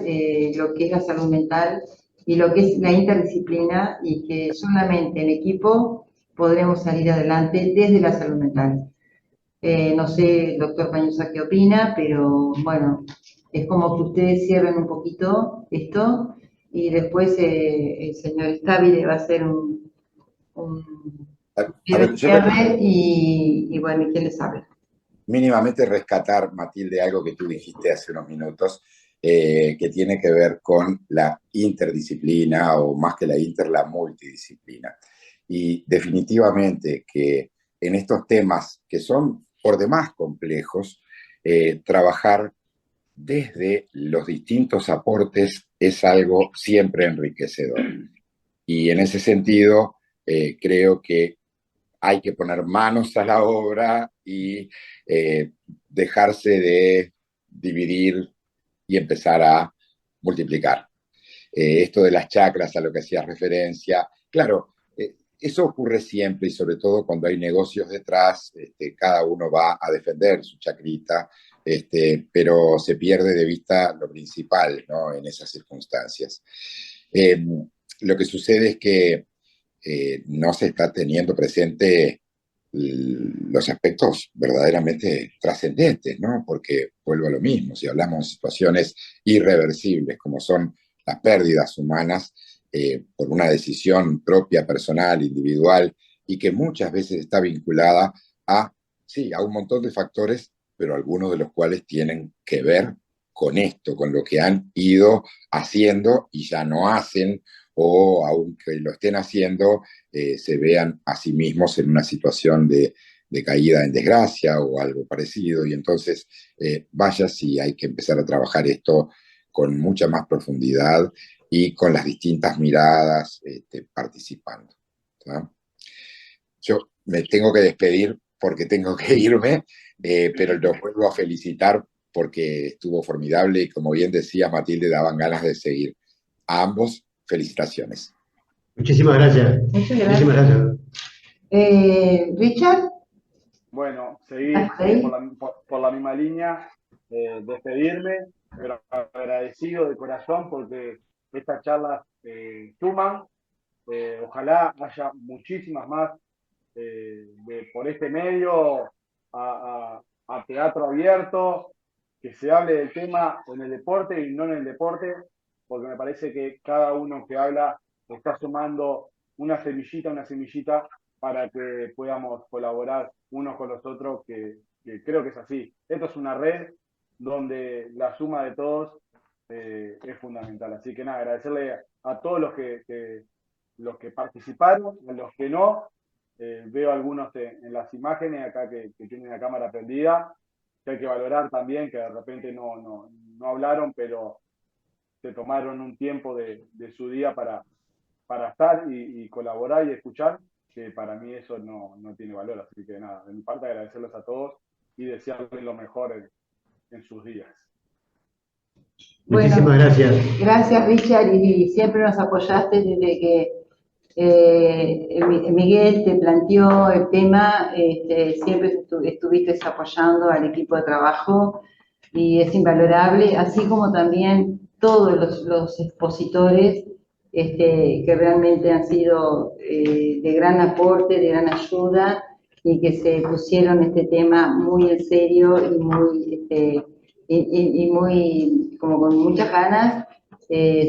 [SPEAKER 1] lo que es la salud mental y lo que es la interdisciplina, y que solamente en equipo podremos salir adelante desde la salud mental. No sé, doctor Pañuzat, qué opina, pero bueno, es como que ustedes cierren un poquito esto y después el señor Stabile va a hacer un cierre y bueno, ¿y quién les habla?
[SPEAKER 4] mínimamente rescatar, Matilde, algo que tú dijiste hace unos minutos, que tiene que ver con la interdisciplina, o más que la multidisciplina. Y definitivamente que en estos temas que son por demás complejos, trabajar desde los distintos aportes es algo siempre enriquecedor. Y en ese sentido, creo que hay que poner manos a la obra y dejarse de dividir y empezar a multiplicar. Esto de las chacras, a lo que hacías referencia, claro, eso ocurre siempre, y sobre todo cuando hay negocios detrás, cada uno va a defender su chacrita, pero se pierde de vista lo principal, ¿no?, en esas circunstancias. Lo que sucede es que no se está teniendo presente los aspectos verdaderamente trascendentes, ¿no? Porque vuelvo a lo mismo, si hablamos de situaciones irreversibles como son las pérdidas humanas por una decisión propia, personal, individual, y que muchas veces está vinculada a, sí, a un montón de factores, pero algunos de los cuales tienen que ver con esto, con lo que han ido haciendo y ya no hacen, o aunque lo estén haciendo, se vean a sí mismos en una situación de caída en desgracia o algo parecido. Y entonces, vaya si hay que empezar a trabajar esto con mucha más profundidad y con las distintas miradas participando, ¿no? Yo me tengo que despedir porque tengo que irme, pero los vuelvo a felicitar porque estuvo formidable y, como bien decía Matilde, daban ganas de seguir. A ambos, felicitaciones.
[SPEAKER 3] Muchísimas gracias.
[SPEAKER 1] Muchas gracias.
[SPEAKER 3] Muchísimas gracias.
[SPEAKER 1] Richard.
[SPEAKER 2] Bueno, seguir por la misma línea, despedirme, pero agradecido de corazón porque estas charlas suman. Ojalá haya muchísimas más por este medio, a teatro abierto, que se hable del tema en el deporte y no en el deporte, porque me parece que cada uno que habla está sumando una semillita para que podamos colaborar unos con los otros, que creo que es así. Esto es una red donde la suma de todos es fundamental. Así que nada, agradecerle a todos los que participaron, a los que no. Veo algunos en las imágenes acá que tienen la cámara prendida, que hay que valorar también, que de repente no hablaron, pero se tomaron un tiempo de su día para estar y colaborar y escuchar, que para mí eso no tiene valor. Así que nada, de mi parte agradecerles a todos y desearles lo mejor en sus días.
[SPEAKER 3] Muchísimas gracias.
[SPEAKER 1] Gracias, Richard, y siempre nos apoyaste desde que Miguel te planteó el tema, siempre estuviste apoyando al equipo de trabajo y es invalorable, así como también todos los expositores que realmente han sido de gran aporte, de gran ayuda, y que se pusieron este tema muy en serio y muy como con muchas ganas,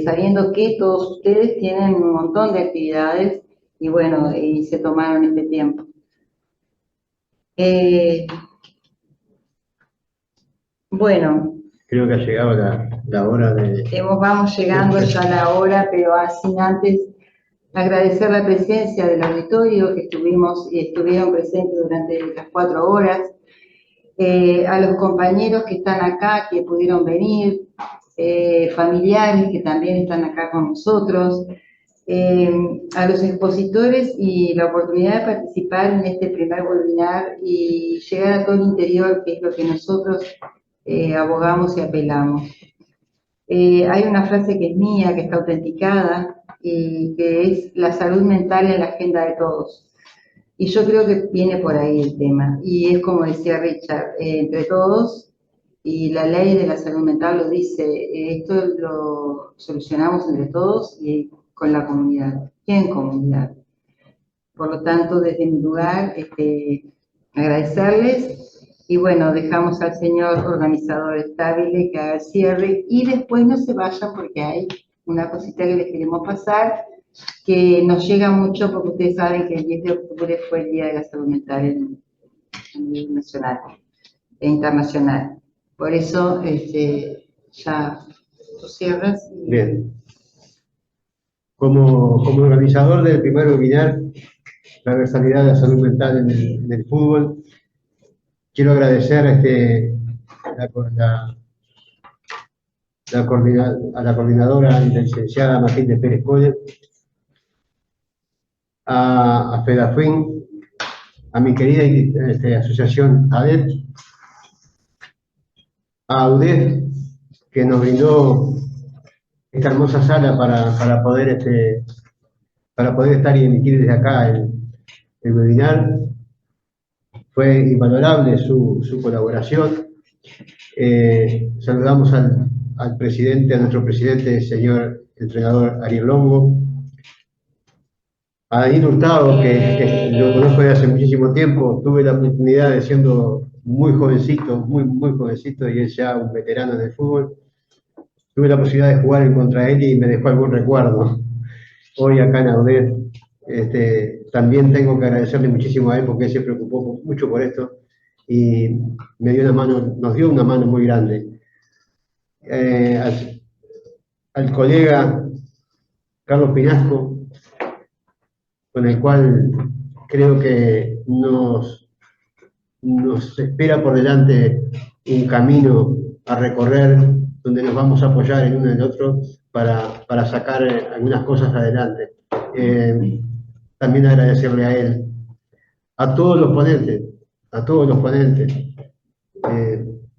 [SPEAKER 1] sabiendo que todos ustedes tienen un montón de actividades y bueno, y se tomaron este tiempo. Bueno.
[SPEAKER 3] Creo que ha llegado la hora de...
[SPEAKER 1] Vamos llegando ya a la hora, pero sin antes agradecer la presencia del auditorio que estuvieron presentes durante las 4 horas, a los compañeros que están acá, que pudieron venir, familiares que también están acá con nosotros, a los expositores y la oportunidad de participar en este primer webinar y llegar a todo el interior, que es lo que nosotros abogamos y apelamos. Hay una frase que es mía, que está autenticada, y que es la salud mental en la agenda de todos. Y yo creo que viene por ahí el tema. Y es como decía Richard, entre todos, y la ley de la salud mental lo dice, esto lo solucionamos entre todos y con la comunidad, en comunidad. Por lo tanto, desde mi lugar, agradecerles. Y bueno, dejamos al señor organizador estable que haga el cierre y después no se vayan porque hay una cosita que les queremos pasar que nos llega mucho porque ustedes saben que el 10 de octubre fue el Día de la Salud Mental a nivel nacional. internacional. Por eso, ya tú cierras.
[SPEAKER 3] Bien. Como organizador del primer webinar, la versatilidad de la salud mental en el fútbol, quiero agradecer a la coordinadora y la licenciada Matilde Pérez Cole, a FEDAFIN, a mi querida asociación ADET, a UDEF, que nos brindó esta hermosa sala para poder estar y emitir desde acá el webinar. Fue invalorable su colaboración. Saludamos a nuestro presidente, señor entrenador Ariel Longo, a Daniel Hurtado, que lo conozco desde hace muchísimo tiempo. Tuve la oportunidad de, siendo muy jovencito, muy jovencito, y es ya un veterano en el fútbol, tuve la posibilidad de jugar en contra él y me dejó algún recuerdo. Hoy acá en AUDET, también tengo que agradecerle muchísimo a él porque él se preocupó mucho por esto y nos dio una mano muy grande. Al colega Carlos Pinasco, con el cual creo que nos espera por delante un camino a recorrer donde nos vamos a apoyar el uno en el otro para sacar algunas cosas adelante. También agradecerle a él, a todos los ponentes,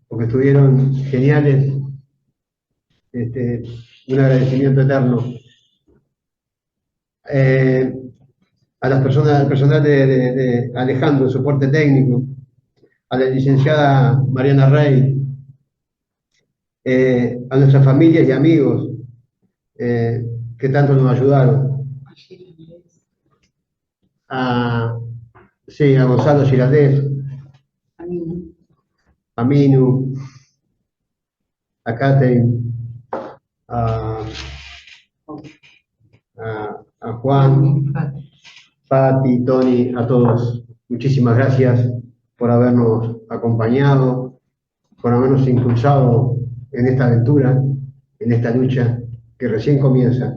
[SPEAKER 3] porque estuvieron geniales. Un agradecimiento eterno. Al personal de Alejandro, soporte técnico, a la licenciada Mariana Rey, a nuestras familias y amigos que tanto nos ayudaron. A Gonzalo Giraldez, a Minu, a Catherine, a Juan, Pati, Tony, a todos. Muchísimas gracias por habernos acompañado, por habernos impulsado en esta aventura, en esta lucha que recién comienza.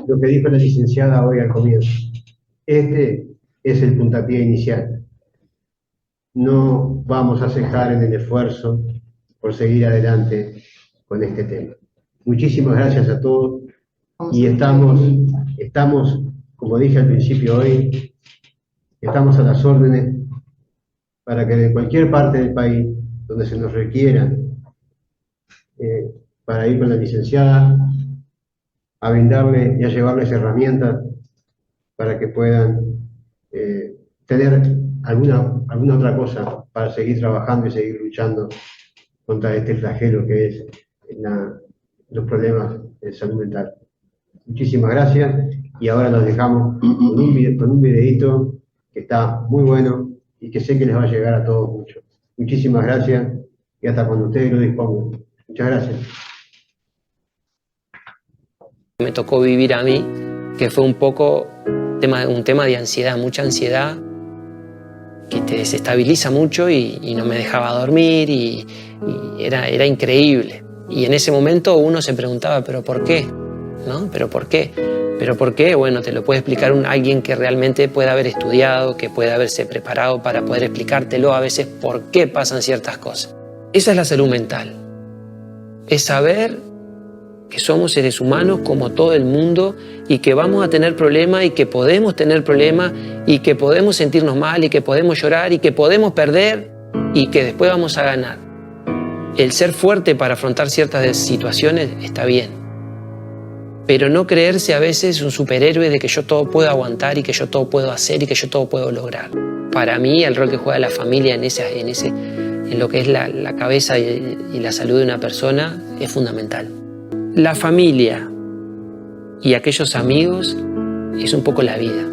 [SPEAKER 3] Lo que dijo la licenciada hoy al comienzo. Este es el puntapié inicial. No vamos a cejar en el esfuerzo por seguir adelante con este tema. Muchísimas gracias a todos y estamos, como dije al principio hoy, estamos a las órdenes para que de cualquier parte del país donde se nos requiera para ir con la licenciada a brindarle y a llevarles herramientas para que puedan tener alguna otra cosa para seguir trabajando y seguir luchando contra este flagelo que es los problemas de salud mental. Muchísimas gracias y ahora los dejamos con un videíto que está muy bueno y que sé que les va a llegar a todos mucho. Muchísimas gracias y hasta cuando ustedes lo dispongan. Muchas gracias.
[SPEAKER 10] Me tocó vivir a mí, que fue un poco un tema de ansiedad, mucha ansiedad, que te desestabiliza mucho y no me dejaba dormir y era increíble. Y en ese momento uno se preguntaba, ¿pero por qué? ¿No? ¿Pero por qué? ¿Pero por qué? Bueno, te lo puede explicar alguien que realmente pueda haber estudiado, que pueda haberse preparado para poder explicártelo a veces por qué pasan ciertas cosas. Esa es la salud mental. Es saber que somos seres humanos como todo el mundo y que vamos a tener problemas y que podemos tener problemas y que podemos sentirnos mal y que podemos llorar y que podemos perder y que después vamos a ganar. El ser fuerte para afrontar ciertas situaciones está bien, pero no creerse a veces un superhéroe de que yo todo puedo aguantar y que yo todo puedo hacer y que yo todo puedo lograr. Para mí el rol que juega la familia en lo que es la cabeza y la salud de una persona es fundamental. La familia y aquellos amigos es un poco la vida.